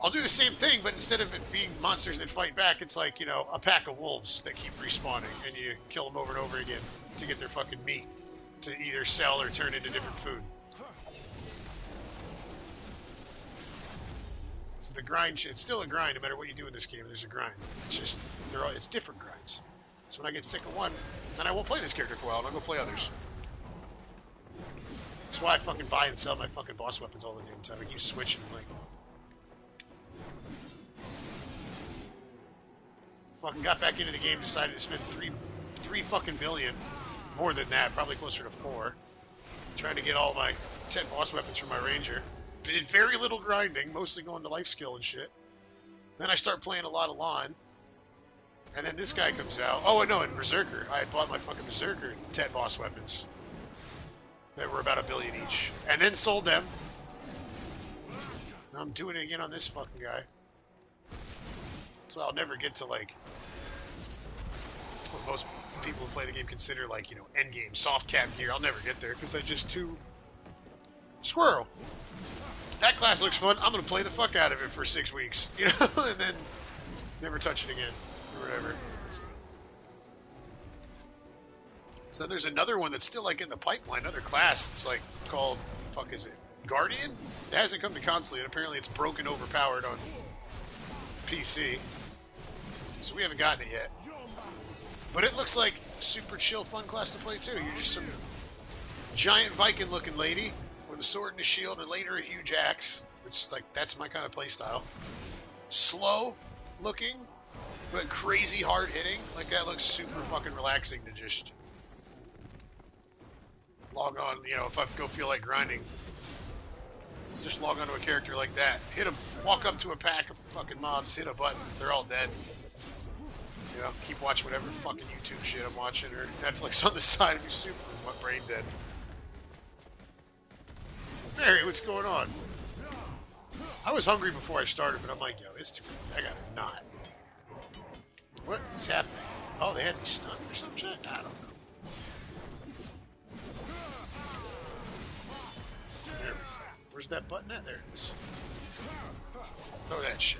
I'll do the same thing, but instead of it being monsters that fight back, it's like, you know, a pack of wolves that keep respawning, and you kill them over and over again to get their fucking meat to either sell or turn into different food. The grind, it's still a grind no matter what you do in this game. There's a grind. It's just it's different grinds. So when I get sick of one, then I won't play this character for a while and I'll go play others. That's why I fucking buy and sell my fucking boss weapons all the damn time. I keep switching, like, fucking got back into the game, decided to spend three fucking billion, more than that, probably closer to 4, trying to get all my 10 boss weapons from my ranger. Did very little grinding, mostly going to life skill and shit. Then I start playing a lot of lawn. And then this guy comes out. Oh, no, and Berserker. I had bought my fucking Berserker 10 boss weapons. That were about $1 billion each. And then sold them. And I'm doing it again on this fucking guy. So I'll never get to, like, what most people who play the game consider, like, you know, endgame, soft cap gear. I'll never get there, because I just too... Squirrel. That class looks fun. I'm going to play the fuck out of it for 6 weeks, you know, and then never touch it again, or whatever. So there's another one that's still, like, in the pipeline, another class. It's, like, called, the fuck is it? Guardian? It hasn't come to console yet. Apparently it's broken overpowered on PC. So we haven't gotten it yet. But it looks like a super chill, fun class to play, too. You're just some giant Viking-looking lady with a sword and a shield, and later a huge axe, which like that's my kind of play style. Slow looking, but crazy hard hitting. Like that looks super fucking relaxing to just log on. You know, if I go feel like grinding, just log onto a character like that. Hit them, walk up to a pack of fucking mobs, hit a button, they're all dead. You know, keep watching whatever fucking YouTube shit I'm watching or Netflix on the side. Be super brain dead. Mary, what's going on? I was hungry before I started, but I'm like, yo, it's too. I gotta not. What is happening? Oh, they had me stunned or some shit? I don't know. There we go. Where's that button at? There it is. Throw that shit.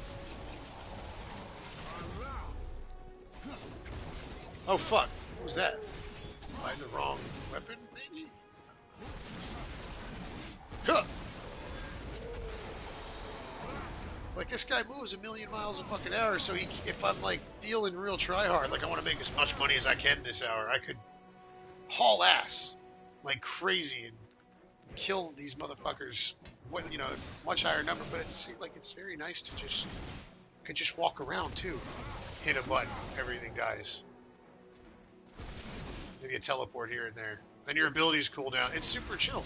Oh, fuck. What was that? Am I the wrong weapon, maybe? Huh. Like, this guy moves a million miles a fucking hour, so he, if I'm, like, feeling real try-hard, like, I want to make as much money as I can this hour, I could haul ass like crazy and kill these motherfuckers, you know, much higher number, but it's, like, it's very nice to just, could just walk around, too. Hit a button, everything dies. Maybe a teleport here and there. Then your abilities cool down. It's super chill.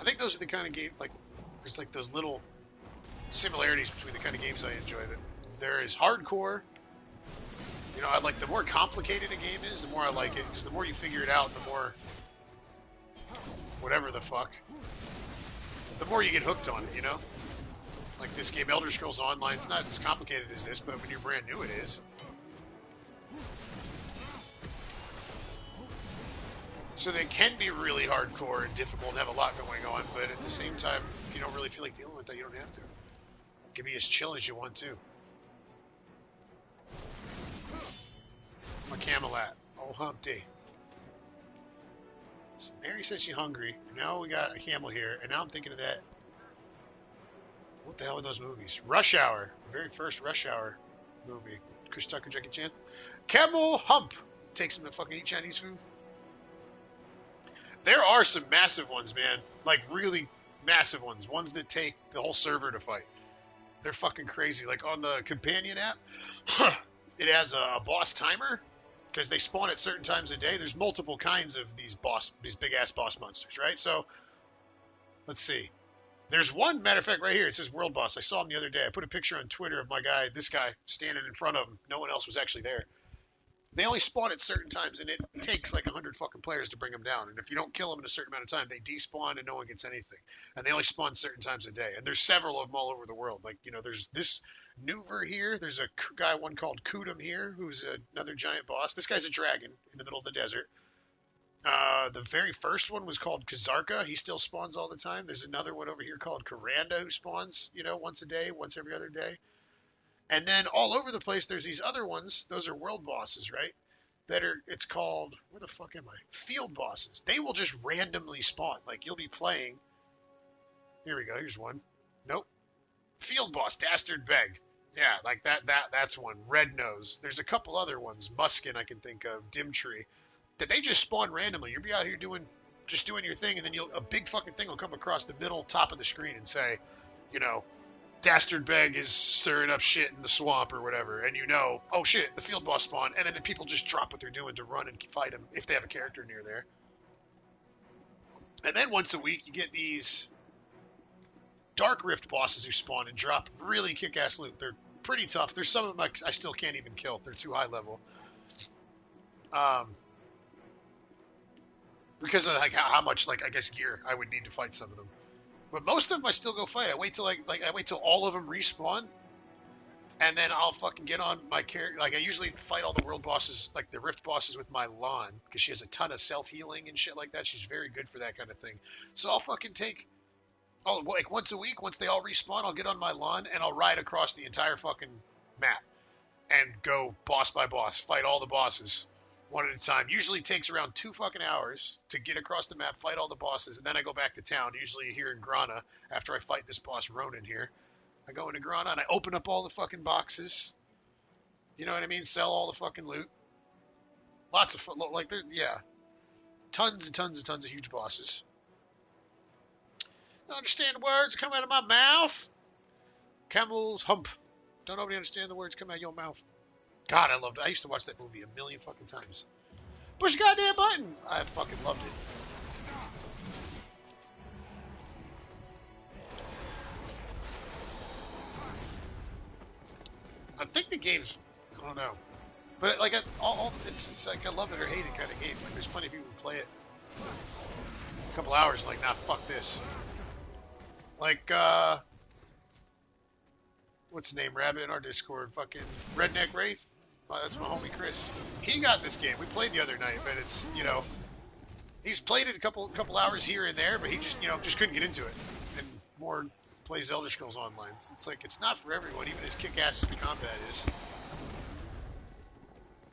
I think those are the kind of game, like, there's like those little similarities between the kind of games I enjoy. That there is hardcore. You know, I like the more complicated a game is, the more I like it, because the more you figure it out, the more whatever the fuck, the more you get hooked on it. You know, like this game, Elder Scrolls Online. It's not as complicated as this, but when you're brand new, it is. So they can be really hardcore and difficult and have a lot going on, but at the same time, if you don't really feel like dealing with that, you don't have to. It can be as chill as you want to. I'm a camel at. Oh, Humpty. So Mary said she's hungry. And now we got a camel here, and now I'm thinking of that. What the hell are those movies? Rush Hour. The very first Rush Hour movie. Chris Tucker, Jackie Chan. Camel Hump. Takes him to fucking eat Chinese food. There are some massive ones, man. Like, really massive ones. Ones that take the whole server to fight. They're fucking crazy. Like, on the companion app, it has a boss timer, because they spawn at certain times a day. There's multiple kinds of these big-ass boss monsters, right? So, let's see. There's one, matter of fact, right here. It says World Boss. I saw him the other day. I put a picture on Twitter of this guy, standing in front of him. No one else was actually there. They only spawn at certain times, and it takes like 100 fucking players to bring them down. And if you don't kill them in a certain amount of time, they despawn and no one gets anything. And they only spawn certain times a day. And there's several of them all over the world. Like, you know, there's this Nuver here. There's a guy, one called Kudum here, who's another giant boss. This guy's a dragon in the middle of the desert. The very first one was called Kazarka. He still spawns all the time. There's another one over here called Karanda who spawns, you know, once a day, once every other day. And then all over the place, there's these other ones. Those are world bosses, right? It's called, where the fuck am I? Field bosses. They will just randomly spawn. Like, you'll be playing. Here we go. Here's one. Nope. Field boss, Dastard Beg. Yeah, like that's one. Red Nose. There's a couple other ones. Muskin, I can think of. Dimtree. That they just spawn randomly. You'll be out here doing your thing, and then a big fucking thing will come across the middle top of the screen and say, you know, Dastard Beg is stirring up shit in the swamp or whatever, and you know, oh shit, the field boss spawned, and then the people just drop what they're doing to run and fight him if they have a character near there. And then once a week, you get these Dark Rift bosses who spawn and drop really kick-ass loot. They're pretty tough. There's some of them I still can't even kill. They're too high level. Because of like how much, like, I guess, gear I would need to fight some of them. But most of them I still go fight. I wait till I wait till all of them respawn, and then I'll fucking get on my character. Like, I usually fight all the world bosses, like the rift bosses, with my Lan, because she has a ton of self healing and shit like that. She's very good for that kind of thing. So I'll fucking like once a week, once they all respawn, I'll get on my Lan and I'll ride across the entire fucking map and go boss by boss, fight all the bosses one at a time. Usually takes around 2 fucking hours to get across the map, fight all the bosses, and then I go back to town, usually here in Grana, after I fight this boss Ronan here. I go into Grana and I open up all the fucking boxes. You know what I mean? Sell all the fucking loot. Lots of, like, yeah. Tons and tons and tons of huge bosses. Don't understand the words that come out of my mouth. Camel's hump. Don't nobody understand the words come out of your mouth. God, I loved it. I used to watch that movie a million fucking times. Push the goddamn button. I fucking loved it. I think the game's, I don't know. But like, it's like a love it or hate it kind of game. Like, there's plenty of people who play it a couple hours and like, nah, fuck this. Like, what's his name? Rabbit in our Discord. Fucking Redneck Wraith. That's my homie Chris. He got this game. We played the other night, but it's, you know, he's played it a couple hours here and there, but he just, you know, just couldn't get into it. And more plays Elder Scrolls Online. It's like, it's not for everyone, even as kick-ass as the combat is.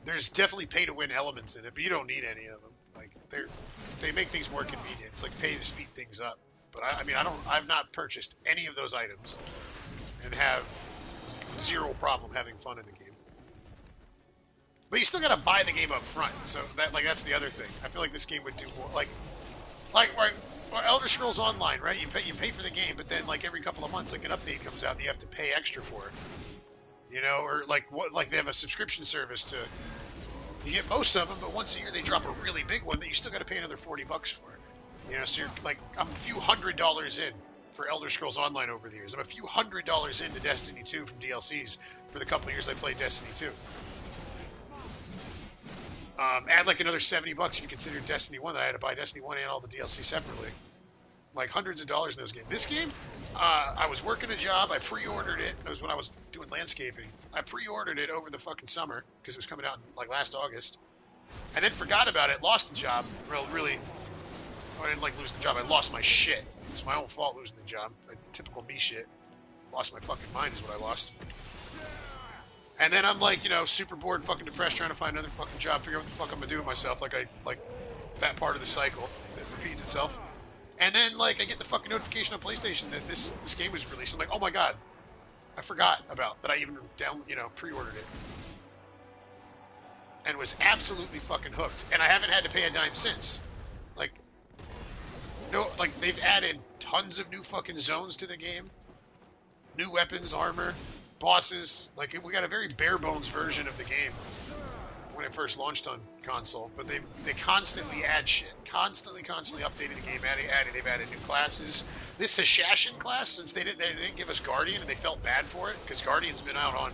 There's definitely pay-to-win elements in it, but you don't need any of them. Like, they make things more convenient. It's like pay to speed things up. But I mean, I've not purchased any of those items and have zero problem having fun in the game. But you still gotta buy the game up front, so that's the other thing. I feel like this game would do more, like Elder Scrolls Online, right? You pay for the game, but then like every couple of months, like an update comes out that you have to pay extra for it. You know, or like they have a subscription service to. You get most of them, but once a year they drop a really big one that you still got to pay another $40 for. You know, so you're like, I'm a few $100s in for Elder Scrolls Online over the years. I'm a few $100s into Destiny 2 from DLCs for the couple of years I played Destiny 2. Add like another $70 if you consider Destiny 1 that I had to buy Destiny 1 and all the DLC separately. Like hundreds of dollars in those games. This game, I was working a job. I pre-ordered it. It was when I was doing landscaping. I pre-ordered it over the fucking summer because it was coming out in like last August. And then forgot about it. Lost the job. Really, I didn't like losing the job. I lost my shit. It's my own fault losing the job. Like, typical me shit. Lost my fucking mind is what I lost. And then I'm like, you know, super bored, fucking depressed, trying to find another fucking job, figure out what the fuck I'm gonna do with myself. Like that part of the cycle that repeats itself. And then like I get the fucking notification on PlayStation that this game was released. I'm like, oh my god, I forgot about that. I even pre-ordered it, and was absolutely fucking hooked. And I haven't had to pay a dime since. Like, no, like they've added tons of new fucking zones to the game, new weapons, armor. Bosses, like we got a very bare bones version of the game when it first launched on console, but they constantly add shit, constantly updating the game, they've added new classes. This Hashashin class, since they didn't give us Guardian and they felt bad for it because Guardian's been out on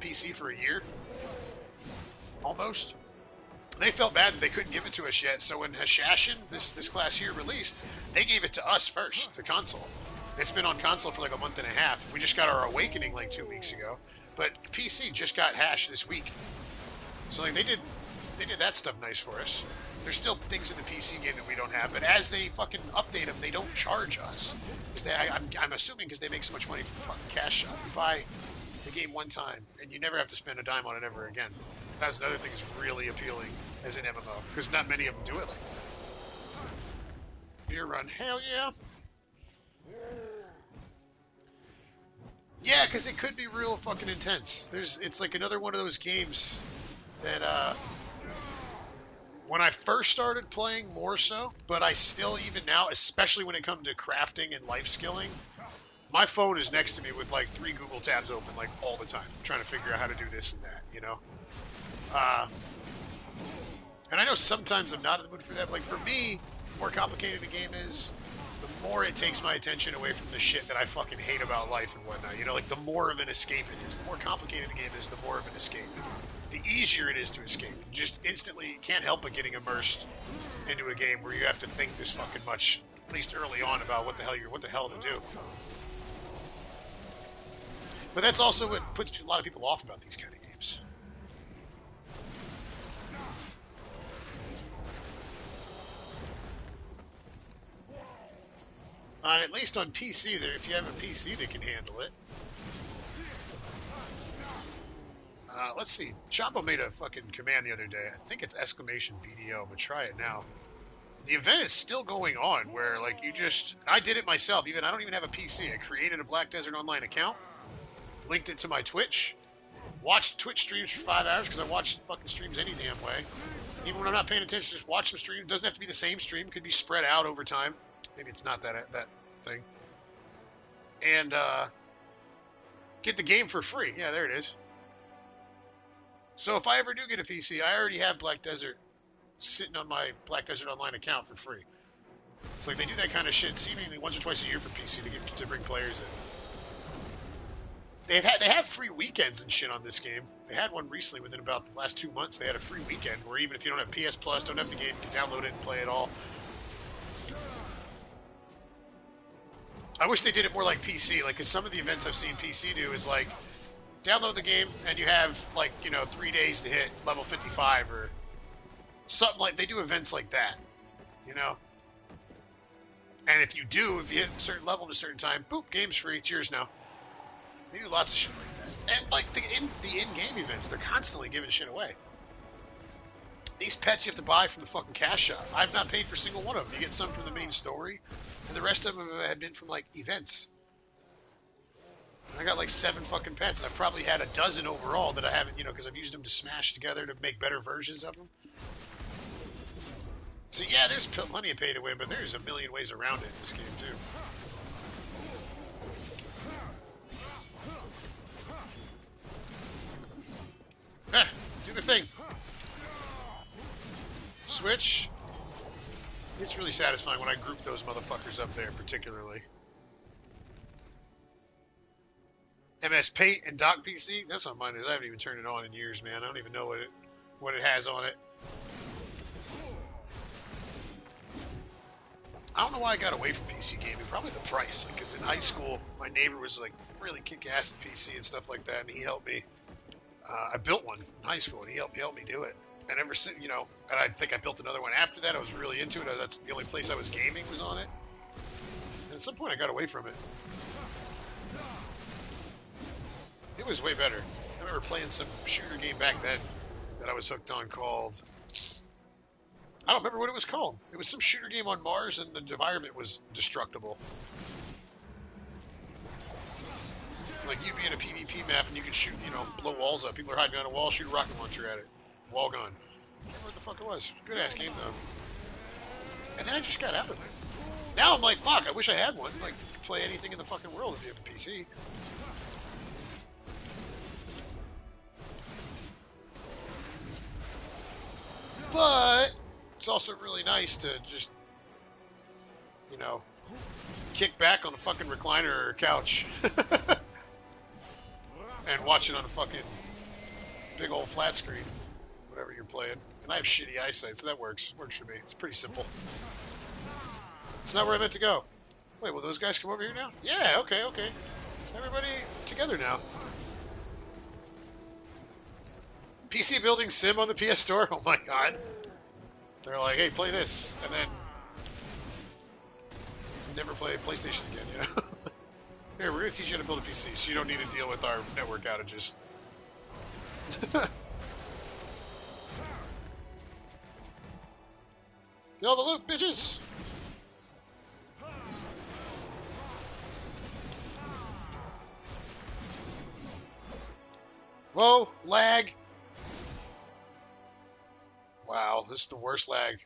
PC for a year, almost. They felt bad that they couldn't give it to us yet, so when Hashashin, this class here released, they gave it to us first, to console. It's been on console for like a month and a half. We just got our Awakening like 2 weeks ago. But PC just got Hash this week. So like they did that stuff nice for us. There's still things in the PC game that we don't have, but as they fucking update them, they don't charge us. I'm assuming because they make so much money from the fucking cash shop. You buy the game one time, and you never have to spend a dime on it ever again. That's another thing that's really appealing as an MMO, because not many of them do it like that. Beer run, hell yeah. Yeah, because it could be real fucking intense. It's like another one of those games that, when I first started playing more so, but I still, even now, especially when it comes to crafting and life skilling, my phone is next to me with like 3 Google tabs open like all the time, trying to figure out how to do this and that, you know? And I know sometimes I'm not in the mood for that, but like for me, the more complicated a game is, the more it takes my attention away from the shit that I fucking hate about life and whatnot. You know, like the more of an escape it is. The more complicated a game is, the more of an escape. The easier it is to escape. Just instantly, you can't help but getting immersed into a game where you have to think this fucking much, at least early on, about what the hell to do. But that's also what puts a lot of people off about these kind of games. At least on PC, if you have a PC that can handle it. Let's see. Chapo made a fucking command the other day. I think it's !BDO. I'm gonna try it now. The event is still going on where, like, I did it myself. I don't even have a PC. I created a Black Desert Online account, linked it to my Twitch, watched Twitch streams for 5 hours because I watch fucking streams any damn way. Even when I'm not paying attention, just watch some streams. It doesn't have to be the same stream. It could be spread out over time. Maybe it's not that thing, and get the game for free. Yeah, there it is. So if I ever do get a PC, I already have Black Desert sitting on my Black Desert Online account for free. It's like they do that kind of shit seemingly once or twice a year for PC to bring players in. They have free weekends and shit on this game. They had one recently within about the last 2 months. They had a free weekend where even if you don't have PS Plus, don't have the game, you can download it and play it all. I wish they did it more like PC, like, because some of the events I've seen PC do is like, download the game and you have like, 3 days to hit level 55 or something like. They do events like that, And if you hit a certain level in a certain time, boop, game's free. Cheers now. They do lots of shit like that. And like the in-game events, they're constantly giving shit away. These pets you have to buy from the fucking cash shop. I've not paid for a single one of them. You get some from the main story, and the rest of them have been from like events. I got like 7 fucking pets, and I've probably had a dozen overall that I haven't, because I've used them to smash together to make better versions of them. So yeah, there's plenty of pay to win, but there's a million ways around it in this game too. Do the thing. Switch. It's really satisfying when I group those motherfuckers up there, particularly. MS Paint and Dock PC. That's what mine is. I haven't even turned it on in years, man. I don't even know what it has on it. I don't know why I got away from PC gaming. Probably the price. Because in high school, my neighbor was like really kick-ass at PC and stuff like that, and he helped me. I built one in high school, and he helped me do it. And ever since, and I think I built another one after that. I was really into it. That's the only place I was gaming was on it. And at some point, I got away from it. It was way better. I remember playing some shooter game back then that I was hooked on called... I don't remember what it was called. It was some shooter game on Mars, and the environment was destructible. Like, you'd be in a PvP map, and you could shoot, blow walls up. People are hiding behind a wall, shoot a rocket launcher at it. Wall gone. I don't remember what the fuck it was. Good-ass game, though. And then I just got out of it. Now I'm like, fuck, I wish I had one. Like, play anything in the fucking world if you have a PC. But it's also really nice to just, kick back on a fucking recliner or couch and watch it on a fucking big old flat screen, whatever you're playing. And I have shitty eyesight, so that works. Works for me. It's pretty simple. It's not where I meant to go. Wait, will those guys come over here now? Yeah, okay. Everybody together now. PC building sim on the PS Store? Oh my god. They're like, hey, play this, and then never play PlayStation again, Here, we're going to teach you how to build a PC, so you don't need to deal with our network outages. Get all the loot, bitches! Whoa, lag! Wow, this is the worst lag.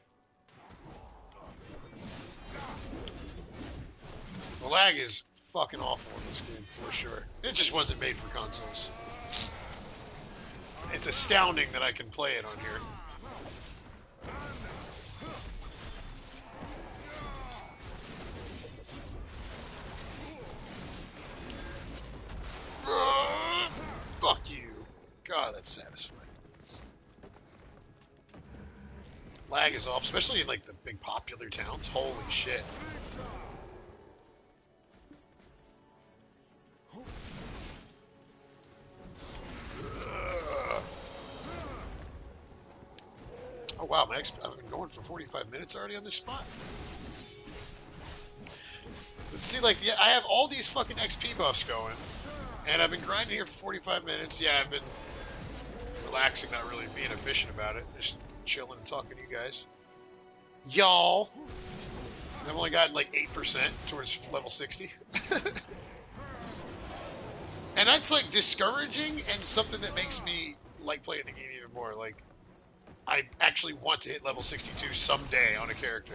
The lag is fucking awful in this game, for sure. It just wasn't made for consoles. It's astounding that I can play it on here. Fuck you. God, that's satisfying. Lag is off, especially in like the big popular towns. Holy shit. Oh wow, I've been going for 45 minutes already on this spot. But see, like, yeah, I have all these fucking XP buffs going, and I've been grinding here for 45 minutes. Yeah, I've been relaxing, not really being efficient about it. Just chilling and talking to you guys. Y'all. I've only gotten like 8% towards level 60. And that's like discouraging and something that makes me like playing the game even more. Like, I actually want to hit level 62 someday on a character.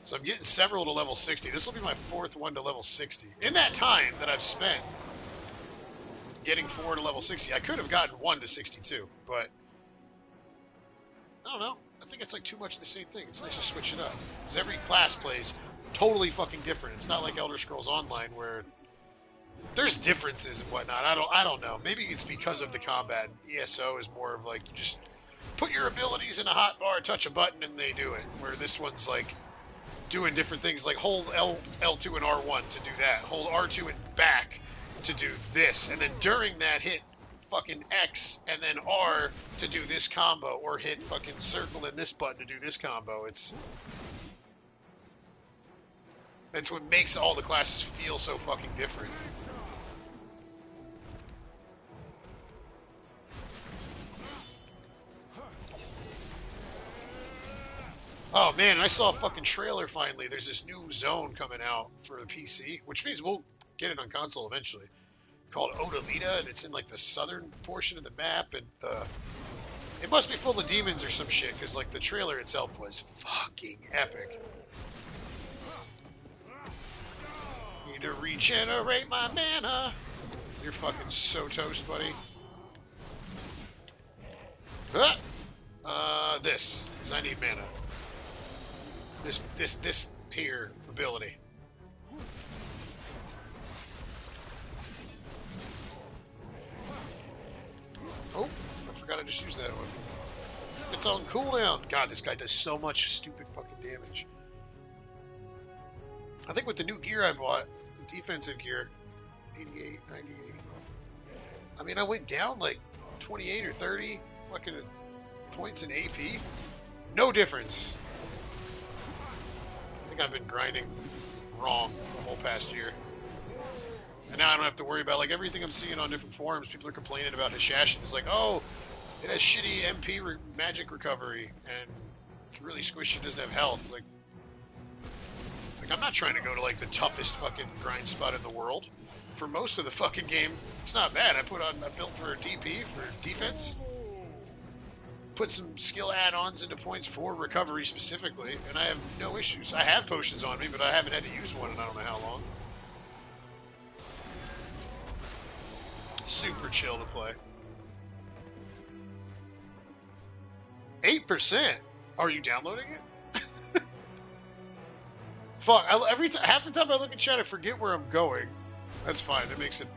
So I'm getting several to level 60. This will be my 4th one to level 60. In that time that I've spent getting 4 to level 60, I could have gotten 1 to 62, but I don't know. I think it's like too much of the same thing. It's nice to switch it up. Because every class plays totally fucking different. It's not like Elder Scrolls Online where there's differences and whatnot. I don't know. Maybe it's because of the combat. ESO is more of like you just put your abilities in a hotbar, touch a button, and they do it. Where this one's like doing different things, like hold L2 and R1 to do that. Hold R2 and back to do this. And then during that, hit fucking X and then R to do this combo, or hit fucking circle and this button to do this combo. That's what makes all the classes feel so fucking different. Oh man, I saw a fucking trailer finally. There's this new zone coming out for the PC, which means we'll get it on console eventually, called Odalita, and it's in like the southern portion of the map, and it must be full of demons or some shit, because like the trailer itself was fucking epic. Need to regenerate my mana. You're fucking so toast, buddy. This, because I need mana. This here ability. Oh, I forgot I just used that one. It's on cooldown. God, this guy does so much stupid fucking damage. I think with the new gear I bought, the defensive gear, 88, 98. I mean, I went down like 28 or 30 fucking points in AP. No difference. I think I've been grinding wrong the whole past year. And now I don't have to worry about, like, everything I'm seeing on different forums. People are complaining about Hashashin. It's like, oh, it has shitty MP magic recovery, and it's really squishy, doesn't have health. Like, I'm not trying to go to, like, the toughest fucking grind spot in the world. For most of the fucking game, it's not bad. I built for DP, for defense. Put some skill add-ons into points for recovery specifically, and I have no issues. I have potions on me, but I haven't had to use one in I don't know how long. Super chill to play. 8%? Are you downloading it? Fuck! Half the time I look at chat, I forget where I'm going. That's fine. It makes it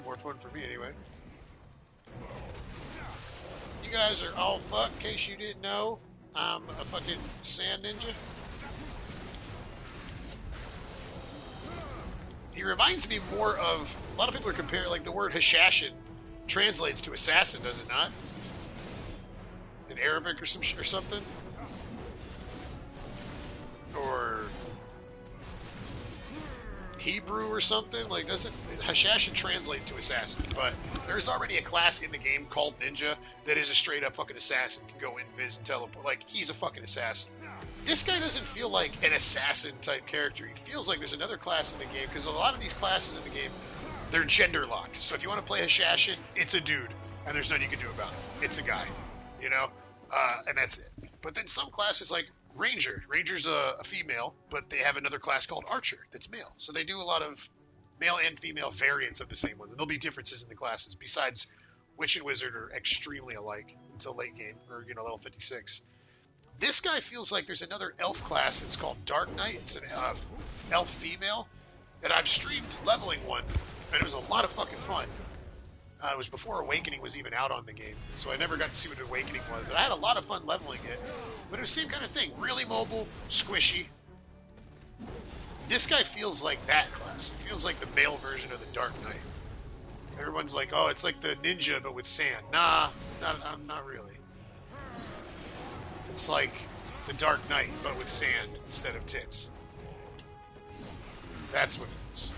more fun for me anyway. You guys are all fucked, in case you didn't know. I'm a fucking sand ninja. He reminds me more of, a lot of people are comparing, like the word Hashashin translates to assassin, does it not? In Arabic or something? Or Hebrew or something? Like, doesn't Hashashin translate to assassin? But there's already a class in the game called Ninja that is a straight up fucking assassin. Can go invis and teleport. Like, he's a fucking assassin. This guy doesn't feel like an assassin type character. He feels like there's another class in the game, because a lot of these classes in the game, they're gender locked. So if you want to play Hashashin, it's a dude, and there's nothing you can do about it. It's a guy, you know? And that's it. But then some classes, like Ranger. Ranger's a female, but they have another class called Archer that's male. So they do a lot of male and female variants of the same one. And there'll be differences in the classes. Besides, Witch and Wizard are extremely alike until late game, or, level 56. This guy feels like there's another elf class. It's called Dark Knight. It's an elf female that I've streamed leveling one, and it was a lot of fucking fun. It was before Awakening was even out on the game, so I never got to see what Awakening was. I had a lot of fun leveling it, but it was the same kind of thing. Really mobile, squishy. This guy feels like that class. It feels like the male version of the Dark Knight. Everyone's like, oh, it's like the ninja, but with sand. Nah, not really. It's like the Dark Knight, but with sand instead of tits. That's what it is.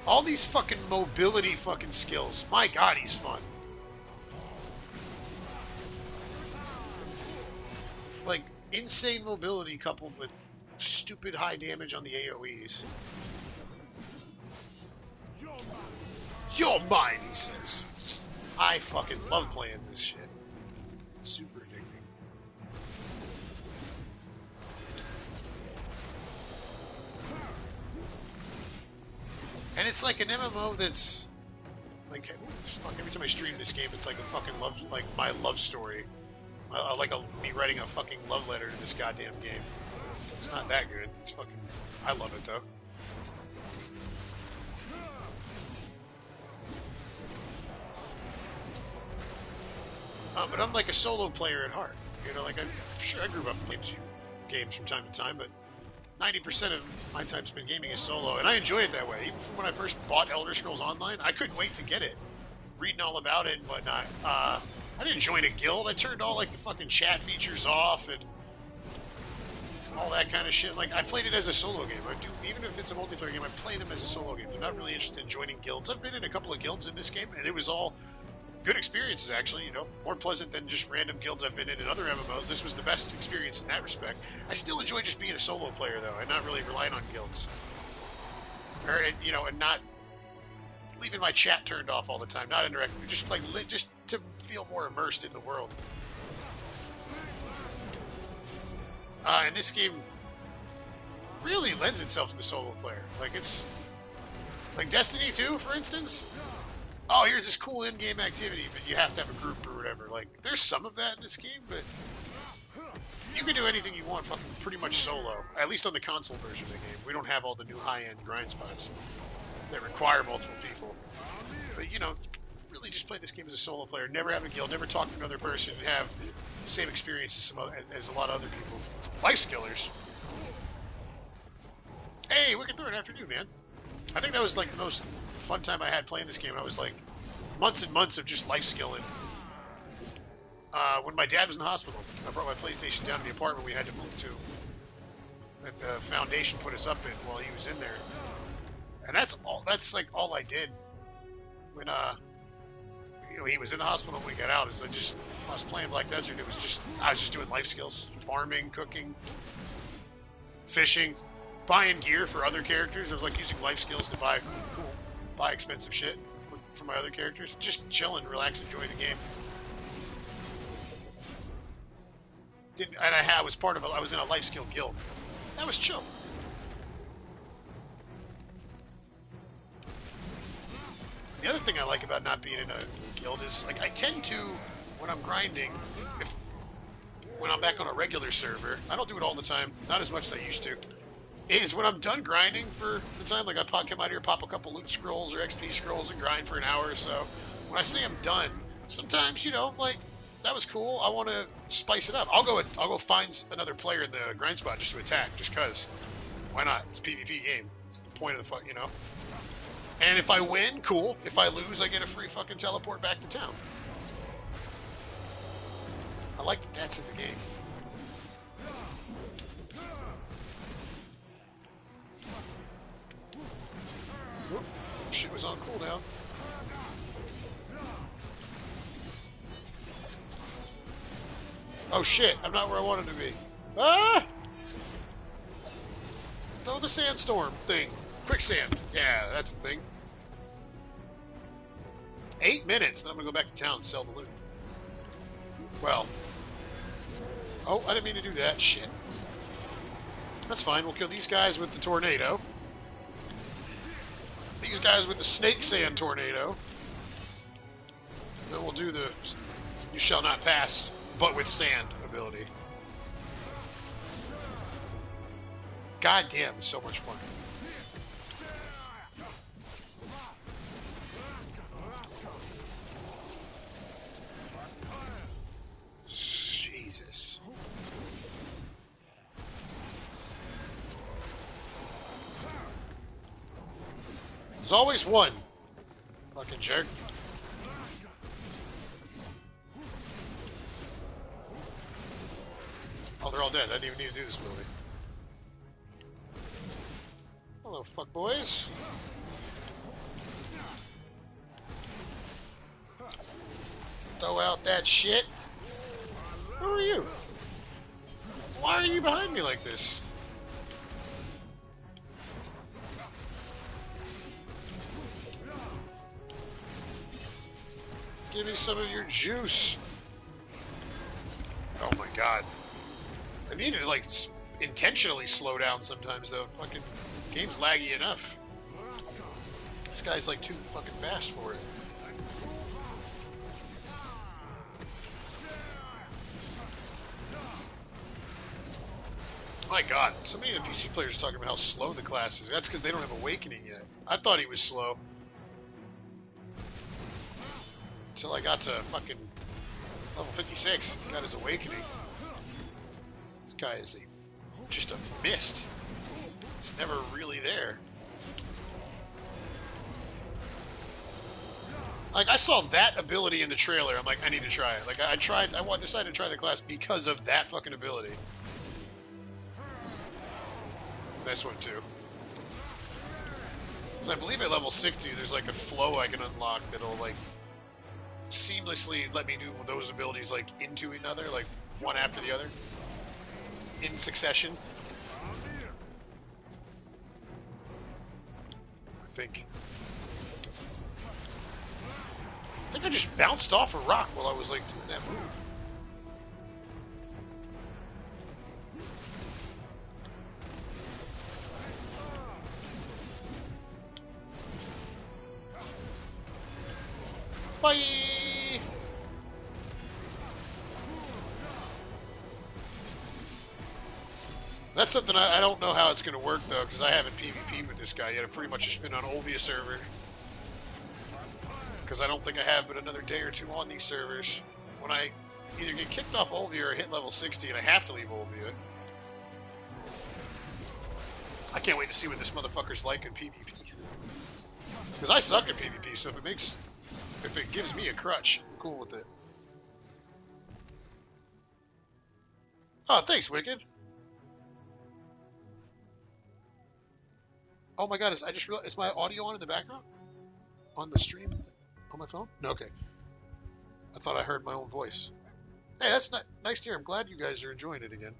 All these fucking mobility fucking skills. My God, he's fun. Like, insane mobility coupled with stupid high damage on the AoEs. You're mine, he says. I fucking love playing this shit. Super addicting. And it's like an MMO that's like, fuck, every time I stream this game, it's like a fucking love, like my love story. Me writing a fucking love letter to this goddamn game. It's not that good. It's fucking, I love it though. But I'm like a solo player at heart. You know, like I'm sure I grew up in games from time to time, but 90% of my time spent gaming is solo, and I enjoy it that way. Even from when I first bought Elder Scrolls Online, I couldn't wait to get it. Reading all about it and whatnot. I didn't join a guild. I turned all like the fucking chat features off and all that kind of shit. Like I played it as a solo game. Even if it's a multiplayer game, I play them as a solo game. I'm not really interested in joining guilds. I've been in a couple of guilds in this game, and it was all good experiences, actually, you know, more pleasant than just random guilds I've been in other MMOs. This was the best experience in that respect. I still enjoy just being a solo player, though, and not really relying on guilds. Or, you know, and not leaving my chat turned off all the time, not interacting, just like just to feel more immersed in the world. And this game really lends itself to the solo player. Like it's like Destiny 2, for instance. Oh, here's this cool in-game activity, but you have to have a group or whatever. Like, there's some of that in this game, but you can do anything you want fucking pretty much solo, at least on the console version of the game. We don't have all the new high-end grind spots that require multiple people. But, you know, really just play this game as a solo player. Never have a guild, never talk to another person, and have the same experience as a lot of other people. Life skillers. Hey, we can throw an afternoon, man. I think that was like the most fun time I had playing this game. I was like months and months of just life skilling. When my dad was in the hospital, I brought my PlayStation down to the apartment we had to move to, that the foundation put us up in while he was in there. And that's like all I did when you know, he was in the hospital when we got out. Is I was playing Black Desert. I was just doing life skills, farming, cooking, fishing, buying gear for other characters. I was like using life skills to buy expensive shit for my other characters. Just chilling, relax, enjoy the game. I was in a life skill guild. That was chill. The other thing I like about not being in a guild is, like, I tend to, when I'm grinding, when I'm back on a regular server, I don't do it all the time, not as much as I used to, is when I'm done grinding for the time, like I come out here, pop a couple loot scrolls or XP scrolls and grind for an hour or so. When I say I'm done, sometimes, you know, like, that was cool, I want to spice it up. I'll go find another player in the grind spot just to attack, just cause. Why not? It's a PvP game. It's the point of the you know? And if I win, cool. If I lose, I get a free fucking teleport back to town. I like the deaths in the game. Whoop. Shit was on cooldown. Oh shit, I'm not where I wanted to be. Ah! No, the sandstorm thing. Quicksand. Yeah, that's the thing. 8 minutes, then I'm gonna go back to town and sell the loot. Well. Oh, I didn't mean to do that. Shit. That's fine. We'll kill these guys with the tornado. These guys with the snake sand tornado. Then we'll do the you shall not pass, but with sand ability. God damn, it's so much fun. Jesus. There's always one. Fucking jerk. Oh, they're all dead. I didn't even need to do this movie. Hello, fuck boys. Throw out that shit. Who are you? Why are you behind me like this? Give me some of your juice. Oh my god. I need to, like, intentionally slow down sometimes, though. Fucking game's laggy enough. guy's like too fucking fast for it. My god, so many of the PC players are talking about how slow the class is. That's because they don't have Awakening yet. I thought he was slow. Until I got to fucking level 56. Got his Awakening. This guy is just a mist. It's never really there. Like, I saw that ability in the trailer. I'm like, I need to try it. Like, I decided to try the class because of that fucking ability. This one too. So I believe at level 60 there's like a flow I can unlock that'll like seamlessly let me do those abilities like into another, like one after the other, in succession. I think I just bounced off a rock while I was like doing that move. Bye! That's something I don't know how it's going to work, though, because I haven't PvP'd with this guy yet. I've pretty much just been on Olvia server. Because I don't think I have but another day or two on these servers. When I either get kicked off Olvia or hit level 60 and I have to leave Olvia. I can't wait to see what this motherfucker's like in PvP. Because I suck at PvP, so if it gives me a crutch, I'm cool with it. Oh, thanks, Wicked. Oh my god, I just realized, is my audio on in the background? On the stream? On my phone? No, okay. I thought I heard my own voice. Hey, that's nice to hear. I'm glad you guys are enjoying it again.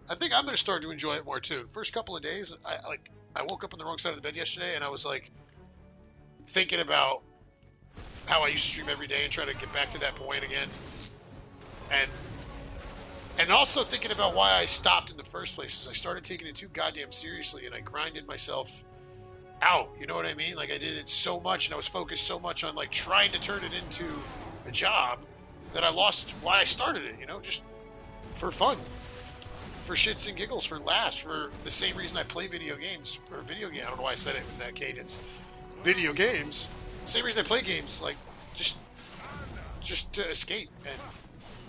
I think I'm going to start to enjoy it more, too. First couple of days, I woke up on the wrong side of the bed yesterday, and I was, like, thinking about how I used to stream every day and try to get back to that point again. And also thinking about why I stopped in the first place. I started taking it too goddamn seriously, and I grinded myself out. You know what I mean? Like, I did it so much, and I was focused so much on, like, trying to turn it into a job that I lost why I started it, you know? Just for fun. For shits and giggles, for laughs, for the same reason I play video games. Or video game. I don't know why I said it with that cadence. Video games. Same reason I play games, like, just to escape and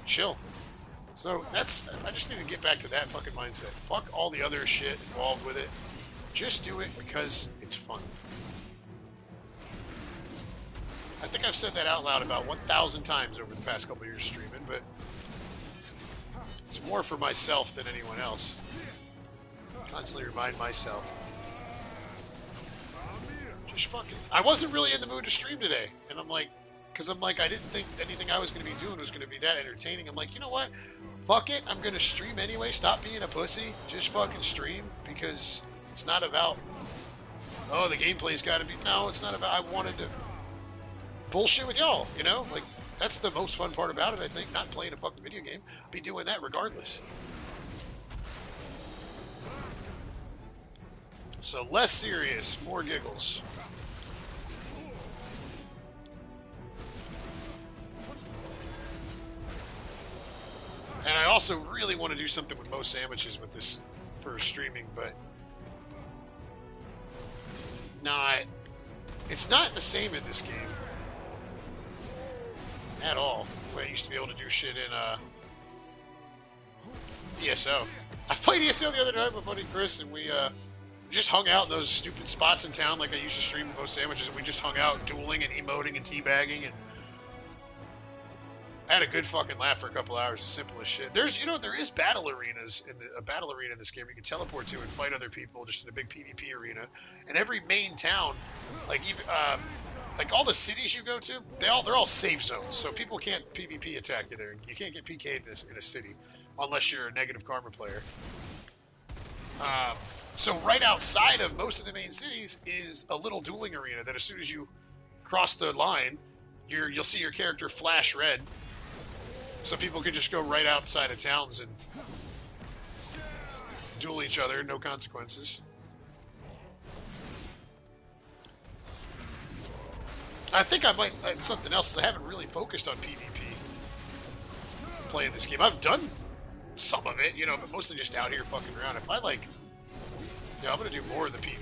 chill. So I just need to get back to that fucking mindset. Fuck all the other shit involved with it. Just do it because it's fun. I think I've said that out loud about 1,000 times over the past couple of years streaming, but it's more for myself than anyone else. Constantly remind myself. Just fucking. I wasn't really in the mood to stream today, and I'm like, I didn't think anything I was going to be doing was going to be that entertaining. I'm like, you know what? Fuck it. I'm going to stream anyway. Stop being a pussy. Just fucking stream, because it's not about, oh, the gameplay's got to be. No, it's not about. I wanted to bullshit with y'all, you know? Like, that's the most fun part about it, I think. Not playing a fucking video game. Be doing that regardless. So less serious, more giggles. And I also really want to do something with most sandwiches with this for streaming, but it's not the same in this game at all. The way I used to be able to do shit in ESO. I played ESO the other night with my buddy Chris, and we just hung out in those stupid spots in town like I used to stream with most sandwiches, and we just hung out dueling and emoting and teabagging, and I had a good fucking laugh for a couple hours. As simple as shit. There is battle arenas a battle arena in this game where you can teleport to and fight other people just in a big PvP arena. And every main town, like even like all the cities you go to, they're all safe zones, so people can't PvP attack you there. You can't get PK'd in a city unless you're a negative karma player. So right outside of most of the main cities is a little dueling arena that as soon as you cross the line, you'll see your character flash red. So people can just go right outside of towns and duel each other, no consequences. I think I might. Something else is I haven't really focused on PvP playing this game. I've done some of it, but mostly just out here fucking around. If I I'm gonna do more of the PvP.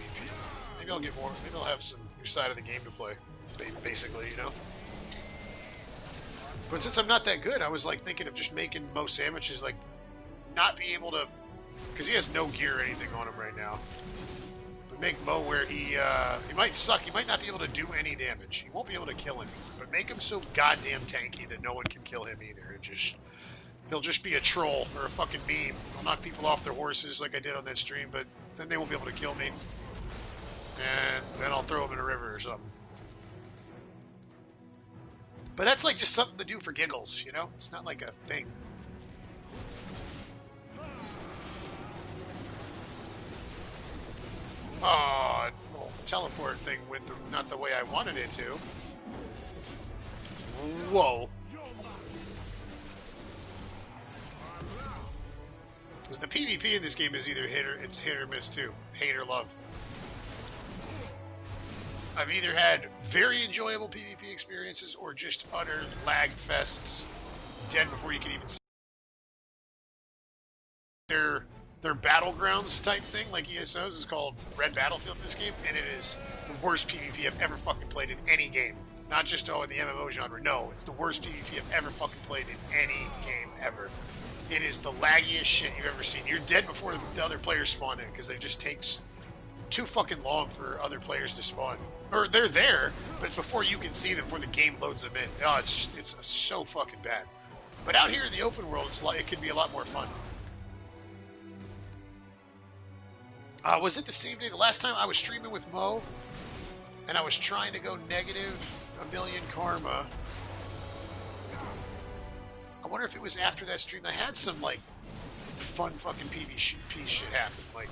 Maybe I'll get more. Maybe I'll have some new side of the game to play. Basically. But since I'm not that good, I was thinking of just making Mo sandwiches, not be able to, because he has no gear or anything on him right now. But make Mo where he might suck. He might not be able to do any damage. He won't be able to kill him. But make him so goddamn tanky that no one can kill him either. He'll just be a troll or a fucking meme. I'll knock people off their horses like I did on that stream, but then they won't be able to kill me. And then I'll throw him in a river or something. But that's just something to do for giggles, It's not like a thing. Oh, little teleport thing went not the way I wanted it to. Whoa. Because the PvP in this game is either hit or miss too. Hate or love. I've either had very enjoyable PvP experiences or just utter lag fests, dead before you can even see their battlegrounds type thing, like ESOs, is called Red Battlefield in this game, and it is the worst PvP I've ever fucking played in any game. Not just in the MMO genre. No, it's the worst PvP I've ever fucking played in any game ever. It is the laggiest shit you've ever seen. You're dead before the other players spawn in because it just takes too fucking long for other players to spawn. Or they're there, but it's before you can see them, before the game loads them in. Oh, it's so fucking bad. But out here in the open world, it could be a lot more fun. Was it the same day? The last time I was streaming with Mo, and I was trying to go negative a million karma. I wonder if it was after that stream. I had some fun fucking PvP shit happen.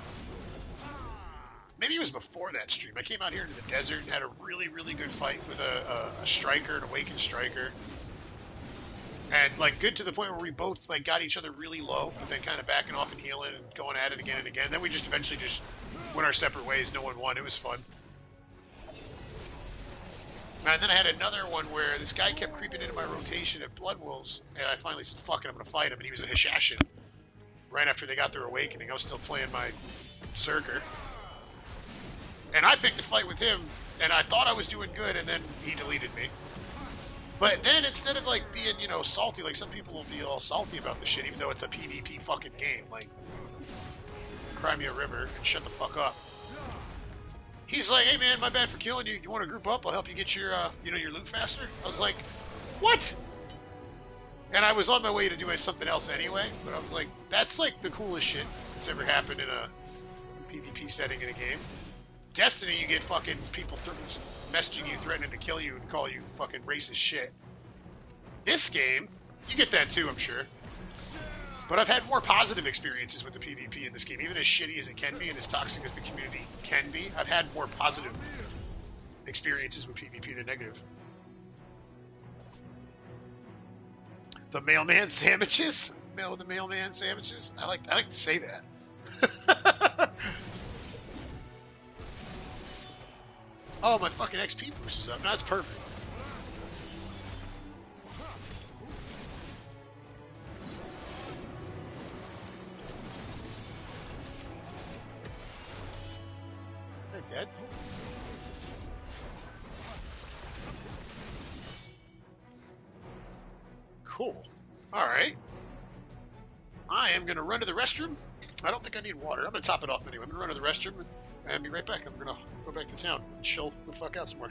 Maybe it was before that stream. I came out here into the desert and had a really, really good fight with a striker, an awakened striker. And good to the point where we both got each other really low, but then kind of backing off and healing and going at it again and again. Then we just eventually just went our separate ways. No one won. It was fun. And then I had another one where this guy kept creeping into my rotation at Blood Wolves, and I finally said, fuck it, I'm going to fight him. And he was a Hashashin. Right after they got their awakening, I was still playing my Berserker. And I picked a fight with him, and I thought I was doing good, and then he deleted me. But then instead of being, salty, some people will be all salty about this shit, even though it's a PvP fucking game, cry me a river and shut the fuck up. He's like, hey man, my bad for killing you. You want to group up? I'll help you get your, your loot faster. I was like, what? And I was on my way to doing something else anyway, but I was like, that's the coolest shit that's ever happened in a PvP setting in a game. Destiny, you get fucking people messaging you, threatening to kill you, and call you fucking racist shit. This game, you get that too, I'm sure. But I've had more positive experiences with the PvP in this game. Even as shitty as it can be and as toxic as the community can be, I've had more positive experiences with PvP than negative. The mailman sandwiches? The mailman sandwiches? I like to say that. Oh, my fucking XP boost is up. No, it's perfect. Am I dead? Cool. Alright. I am going to run to the restroom. I don't think I need water. I'm going to top it off anyway. I'm going to run to the restroom and be right back. I'm going to go back to town and chill the fuck out somewhere.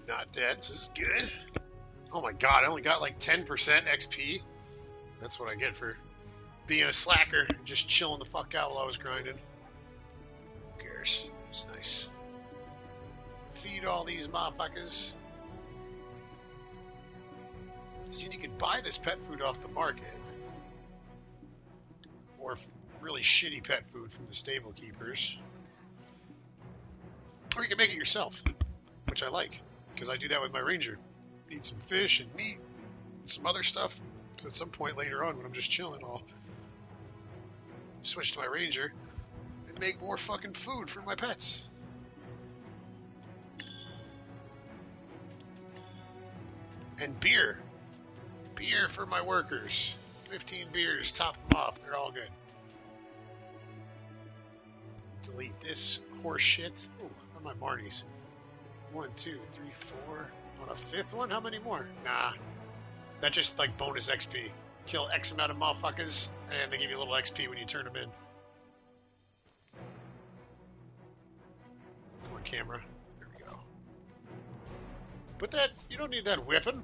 I'm not dead. This is good. Oh my god, I only got like 10% XP. That's what I get for being a slacker and just chilling the fuck out while I was grinding. Who cares? It's nice. Feed all these motherfuckers. See, you could buy this pet food off the market. Or really shitty pet food from the stable keepers. Or you can make it yourself, which I like, because I do that with my ranger. Need some fish and meat and some other stuff. So at some point later on, when I'm just chilling, I'll switch to my ranger and make more fucking food for my pets. And beer. Beer for my workers. 15 beers, top them off. They're all good. Delete this horse shit. Ooh, how are my Marnies? 1, 2, 3, 4. On a fifth one? How many more? Nah. That's just like bonus XP. Kill X amount of motherfuckers, and they give you a little XP when you turn them in. Come on, camera. There we go. But that, you don't need that whipping.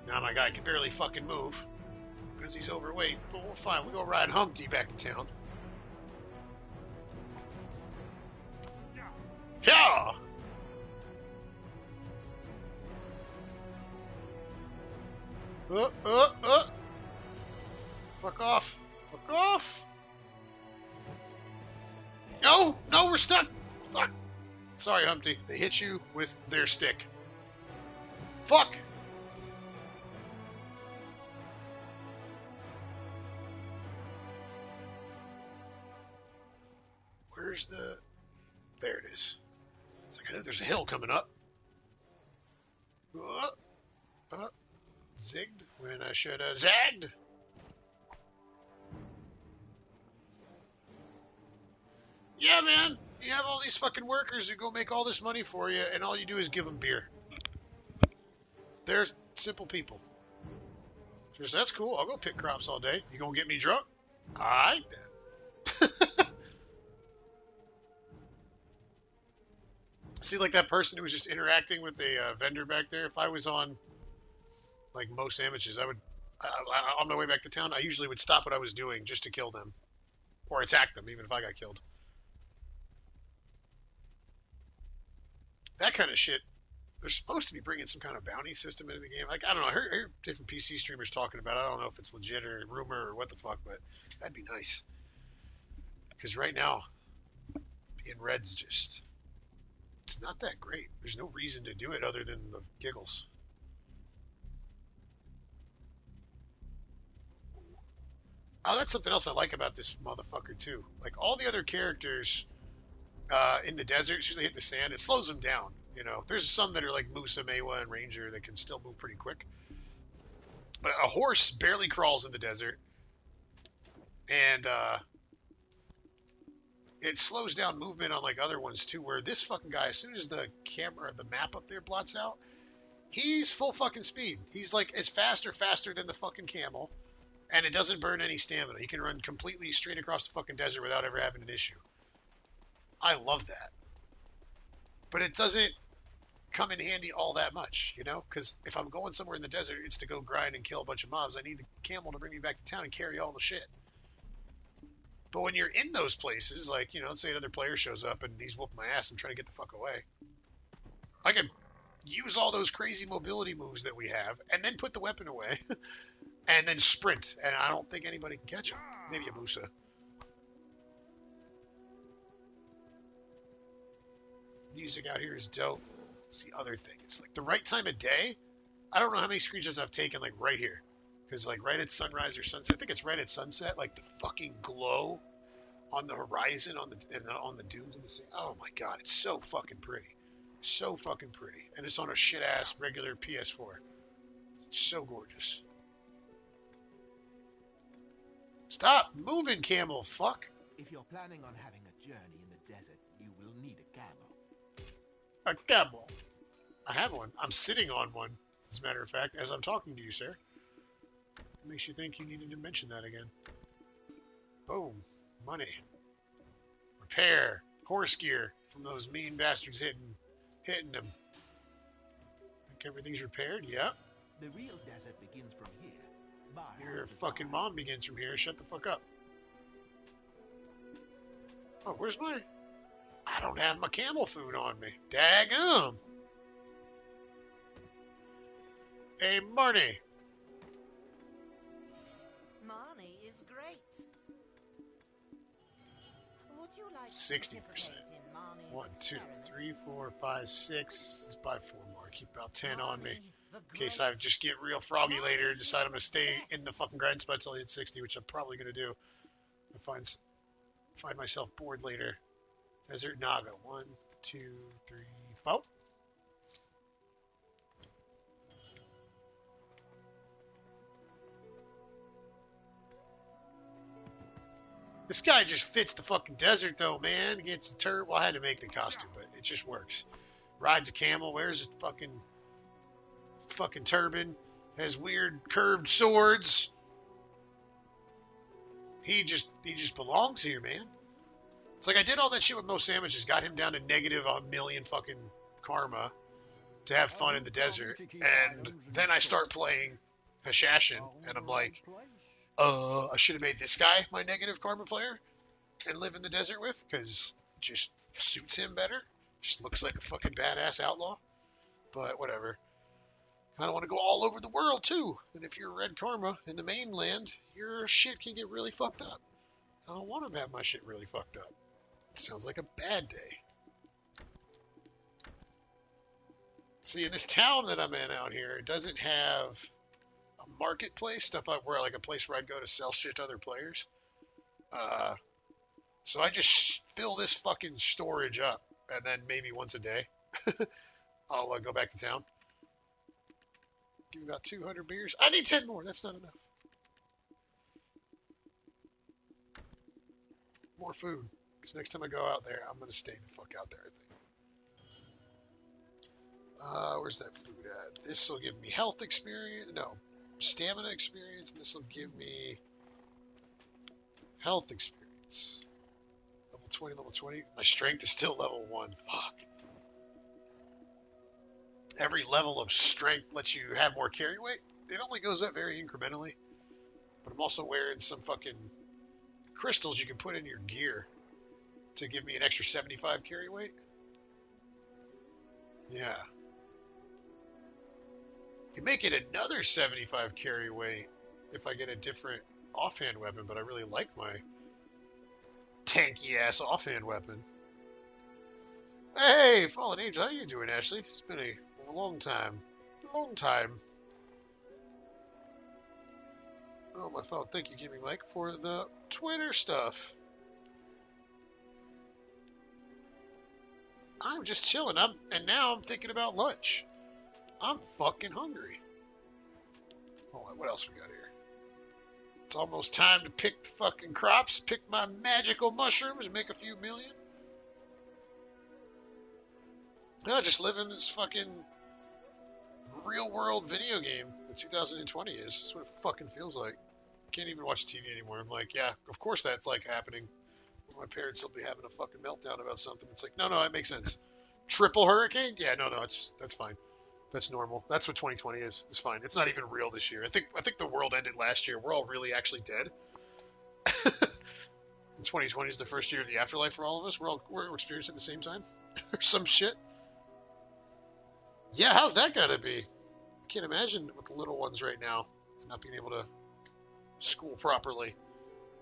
Now my guy can barely fucking move because he's overweight, but we're fine. We'll go ride Humpty back to town. Yeah! Fuck off. Fuck off. No, no, we're stuck. Fuck. Sorry, Humpty. They hit you with their stick. Fuck. Where's the... There it is. It's like I know there's a hill coming up. Zigged when I should have zagged. Yeah, man. You have all these fucking workers who go make all this money for you, and all you do is give them beer. They're simple people. Just, that's cool. I'll go pick crops all day. You gonna get me drunk? All right, then. See, like that person who was just interacting with the vendor back there, if I was on, like, most amateurs, I would, on my way back to town, I usually would stop what I was doing just to kill them. Or attack them, even if I got killed. That kind of shit. They're supposed to be bringing some kind of bounty system into the game. Like, I don't know. I heard different PC streamers talking about it. I don't know if it's legit or rumor or what the fuck, but that'd be nice. Because right now, being red's just... It's not that great. There's no reason to do it other than the giggles. Oh, that's something else I like about this motherfucker, too. Like, all the other characters in the desert, as soon as they hit the sand, it slows them down. You know, there's some that are like Musa, Mewa, and Ranger that can still move pretty quick. But a horse barely crawls in the desert. And it slows down movement on like other ones too, where this fucking guy, as soon as the camera, the map up there blots out, he's full fucking speed. He's like as fast or faster than the fucking camel, and it doesn't burn any stamina. He can run completely straight across the fucking desert without ever having an issue. I love that. But it doesn't come in handy all that much, you know? Because if I'm going somewhere in the desert, it's to go grind and kill a bunch of mobs. I need the camel to bring me back to town and carry all the shit. But when you're in those places, like, you know, let's say another player shows up and he's whooping my ass and trying to get the fuck away, I can use all those crazy mobility moves that we have and then put the weapon away and then sprint. And I don't think anybody can catch him. Maybe a Musa. Music out here is dope. It's the other thing. It's like the right time of day. I don't know how many screenshots I've taken like right here. Because like right at sunrise or sunset, I think it's right at sunset, like the fucking glow on the horizon, on the dunes in the sea. Oh my god, it's so fucking pretty. So fucking pretty. And it's on a shit ass regular PS4. It's so gorgeous. Stop moving, camel, fuck. If you're planning on having a journey in the desert, you will need a camel. A camel. I have one. I'm sitting on one, as a matter of fact, as I'm talking to you, sir. What makes you think you needed to mention that again? Boom. Money. Repair. horse gear from those mean bastards hitting them. Think everything's repaired? Yep. The real desert begins from here. Bar Your has fucking eyes. mom begins from here. Shut the fuck up. Oh, where's my... I don't have my camel food on me. Daggum. Hey, Marnie. Marnie is great. Would you like 60%. to participate in Marnie's 1, 2, experiment? 3, 4, 5, 6. Let's buy 4 more. Keep about 10 on me. Marnie, the In case I great. just get real froggy later and decide I'm going to stay Yes. in the fucking grind spot until I hit 60, which I'm probably going to do. I find myself bored later. Desert Naga. 1, 2, 3, 4. This guy just fits the fucking desert though, man. Gets a turret. Well, I had to make the costume, but it just works. Rides a camel, wears a fucking turban, has weird curved swords. He just belongs here, man. It's like I did all that shit with Mo Sandwiches, got him down to negative a million fucking karma to have fun in the desert, and then I start playing Hashashin, and I'm like, I should have made this guy my negative karma player and live in the desert with, because it just suits him better. Just looks like a fucking badass outlaw. But whatever. Kind of want to go all over the world too. And if you're red karma in the mainland, your shit can get really fucked up. I don't want to have my shit really fucked up. It sounds like a bad day. See, in this town that I'm in out here, it doesn't have a marketplace, stuff like where like a place where I'd go to sell shit to other players. So I just fill this fucking storage up, and then maybe once a day, I'll go back to town. Give me about 200 beers. I need 10 more. That's not enough. More food. Because next time I go out there, I'm going to stay the fuck out there, I think. Where's that food at? This will give me health experience. No. Stamina experience. And this will give me health experience. Level 20, level 20. My strength is still level 1. Fuck. Every level of strength lets you have more carry weight. It only goes up very incrementally. But I'm also wearing some fucking crystals you can put in your gear to give me an extra 75 carry weight. Yeah. You can make it another 75 carry weight if I get a different offhand weapon, but I really like my tanky ass offhand weapon. Hey, Fallen Angel, how you doing, Ashley? It's been a long time. Long time. Oh, my phone. Thank you, Gaming Mike, for the Twitter stuff. I'm just chilling. And now I'm thinking about lunch. I'm fucking hungry. Hold on, what else we got here? It's almost time to pick the fucking crops, pick my magical mushrooms, and make a few million. No, just living this fucking real world video game that 2020 is. That's what it fucking feels like. Can't even watch TV anymore. I'm like, yeah, of course that's like happening. My parents will be having a fucking meltdown about something. It's like, no, that makes sense. Triple hurricane? Yeah, no, that's fine. That's normal. That's what 2020 is. It's fine. It's not even real this year. I think the world ended last year. We're all really actually dead. And 2020 is the first year of the afterlife for all of us. We're experiencing it at the same time. Or some shit. Yeah, how's that gotta be? I can't imagine with the little ones right now not being able to school properly,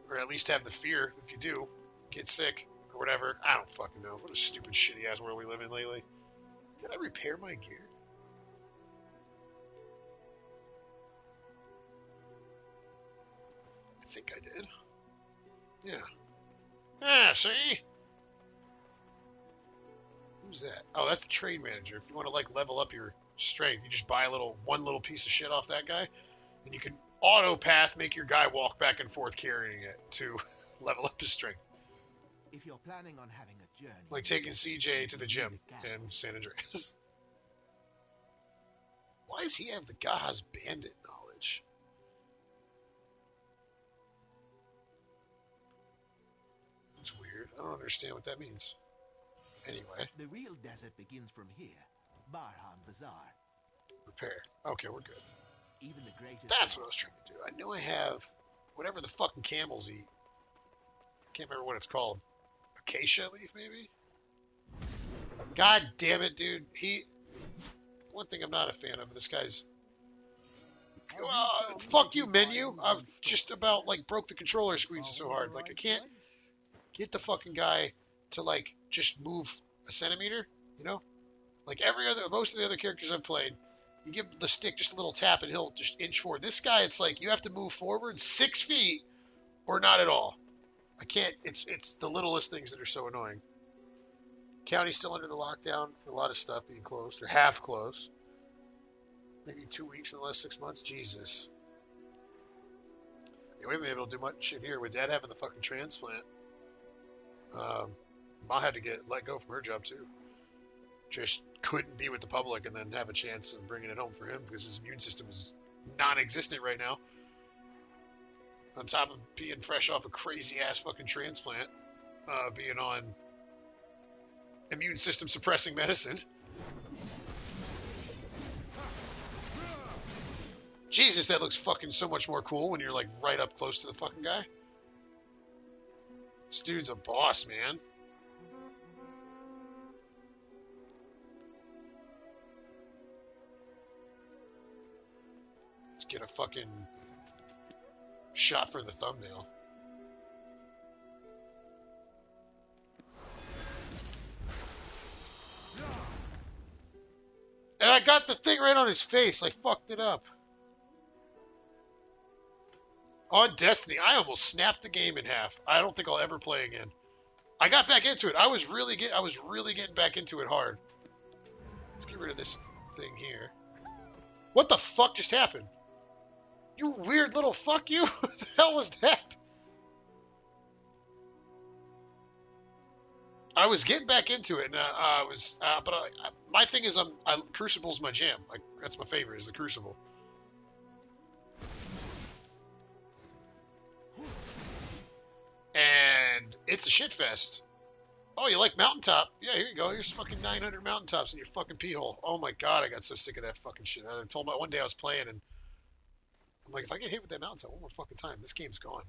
or at least have the fear if you do get sick or whatever. I don't fucking know. What a stupid, shitty ass world we live in lately. Did I repair my gear? I think I did. Yeah. Ah, see? Who's that? Oh, that's the trade manager. If you want to like level up your strength, you just buy one little piece of shit off that guy, and you can auto path make your guy walk back and forth carrying it to level up his strength. If you're planning on having a journey, Like taking CJ to the gym in San Andreas. Why does he have the Gaha's bandit knowledge? That's weird. I don't understand what that means. Anyway, The real desert begins from here, Barhan Bazaar. repair. Okay, we're good. Even the greatest. That's what I was trying to do. I knew I have whatever the fucking camels eat. Can't remember what it's called. Acacia leaf, maybe? God damn it, dude. One thing I'm not a fan of, this guy's... fuck you, menu. I've just about, like, broke the controller squeeze so hard. Like, I can't get the fucking guy to, like, just move a centimeter, you know? Like, most of the other characters I've played, you give the stick just a little tap and he'll just inch forward. This guy, it's like, you have to move forward 6 feet or not at all. I can't, it's the littlest things that are so annoying. County's still under the lockdown for a lot of stuff being closed, or half closed. Maybe 2 weeks in the last 6 months. Jesus. Yeah, we haven't been able to do much shit here with Dad having the fucking transplant. Ma had to get let go from her job too. Just couldn't be with the public and then have a chance of bringing it home for him because his immune system is non-existent right now. On top of being fresh off a crazy ass fucking transplant, being on immune system suppressing medicine. Jesus, that looks fucking so much more cool when you're like right up close to the fucking guy. This dude's a boss, man. Let's get a fucking shot for the thumbnail. And I got the thing right on his face. I fucked it up. On Destiny, I almost snapped the game in half. I don't think I'll ever play again. I got back into it. I was really getting back into it hard. Let's get rid of this thing here. What the fuck just happened? You weird little fuck you. What the hell was that? I was getting back into it, and my thing is, Crucible's my jam. That's my favorite, is the Crucible. And it's a shit fest. Oh, you like Mountaintop? Yeah, here you go. Here's fucking 900 Mountaintops in your fucking pee hole. Oh my god, I got so sick of that fucking shit. I told my one day I was playing, and I'm like, if I get hit with that Mountaintop one more fucking time, this game's gone.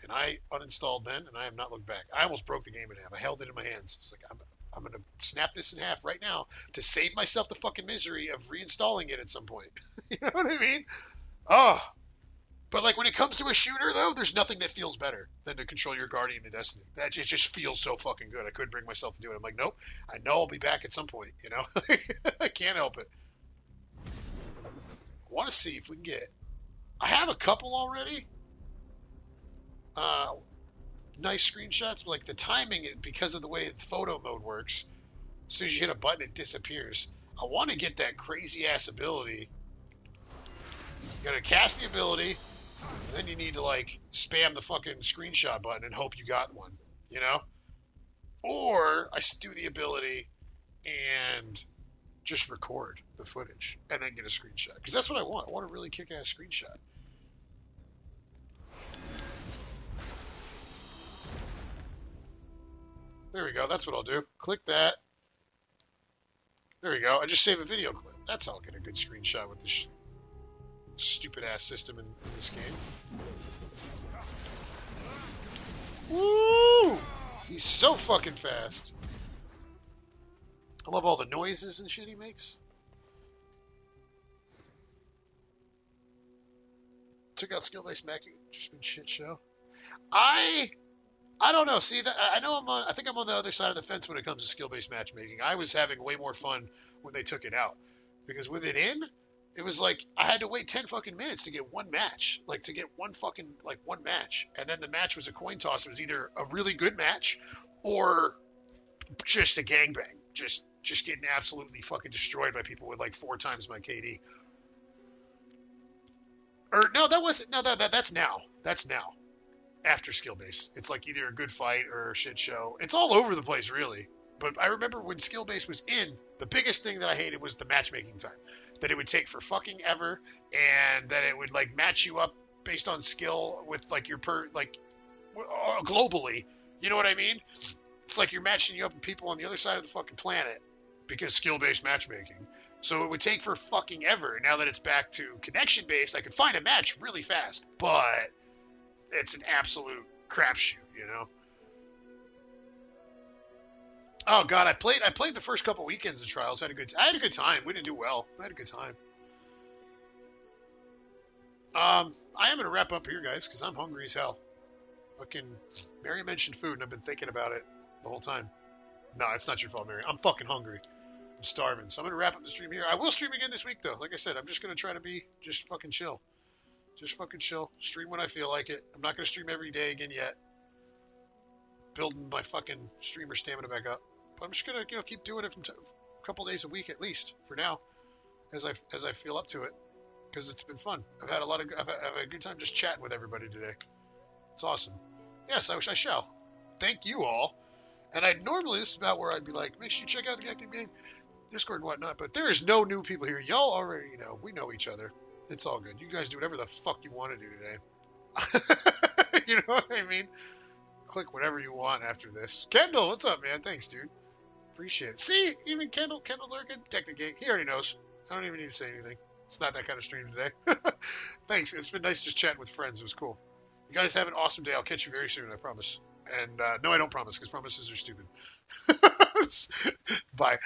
And I uninstalled then, and I have not looked back. I almost broke the game in half. I held it in my hands. It's like, I'm going to snap this in half right now to save myself the fucking misery of reinstalling it at some point. You know what I mean? Oh. But, like, when it comes to a shooter, though, there's nothing that feels better than to control your Guardian in Destiny. It just feels so fucking good. I couldn't bring myself to do it. I'm like, nope. I know I'll be back at some point, you know? I can't help it. I want to see if we can get... I have a couple already. Nice screenshots, but, like, the timing, because of the way the photo mode works, as soon as you hit a button, it disappears. I want to get that crazy-ass ability. You gotta cast the ability... And then you need to, like, spam the fucking screenshot button and hope you got one, you know? Or I do the ability and just record the footage and then get a screenshot. Because that's what I want. I want a really kick-ass screenshot. There we go. That's what I'll do. Click that. There we go. I just save a video clip. That's how I'll get a good screenshot with this stupid-ass system in this game. Woo! He's so fucking fast. I love all the noises and shit he makes. Took out skill-based matching. Just been shit show. I don't know. See, I think I'm on the other side of the fence when it comes to skill-based matchmaking. I was having way more fun when they took it out. Because with it in, it was like I had to wait 10 fucking minutes to get one match. Like, to get one match. And then the match was a coin toss. It was either a really good match or just a gangbang. Just getting absolutely fucking destroyed by people with like 4 times my KD. Or no, that wasn't. No, that's now. That's now. After skill base, it's like either a good fight or a shit show. It's all over the place, really. But I remember when skill base was in, the biggest thing that I hated was the matchmaking time. That it would take for fucking ever, and that it would like match you up based on skill with like your globally. You know what I mean? it's like you're matching you up with people on the other side of the fucking planet because skill-based matchmaking. So it would take for fucking ever. Now that it's back to connection-based, I can find a match really fast, but it's an absolute crapshoot, you know. Oh god, I played the first couple weekends of Trials. I had a good time. We didn't do well. I had a good time. I am gonna wrap up here, guys, because I'm hungry as hell. Fucking Mary mentioned food, and I've been thinking about it the whole time. No, it's not your fault, Mary. I'm fucking hungry. I'm starving. So I'm gonna wrap up the stream here. I will stream again this week, though. Like I said, I'm just gonna try to be just fucking chill. Just fucking chill. Stream when I feel like it. I'm not gonna stream every day again yet. Building my fucking streamer stamina back up. But I'm just gonna, keep doing it from a couple days a week at least for now, as I feel up to it, because it's been fun. I've had a good time just chatting with everybody today. It's awesome. Yes, I wish I shall. Thank you all. And normally this is about where I'd be like, make sure you check out the Active Game Discord and whatnot. But there is no new people here. Y'all already, we know each other. It's all good. You guys do whatever the fuck you want to do today. You know what I mean? Click whatever you want after this. Kendall, what's up, man? Thanks, dude. Appreciate it. See, even Kendall lurking, technically, he already knows. I don't even need to say anything. It's not that kind of stream today. Thanks. It's been nice just chatting with friends. It was cool. You guys have an awesome day. I'll catch you very soon, I promise. And no, I don't promise, because promises are stupid. Bye.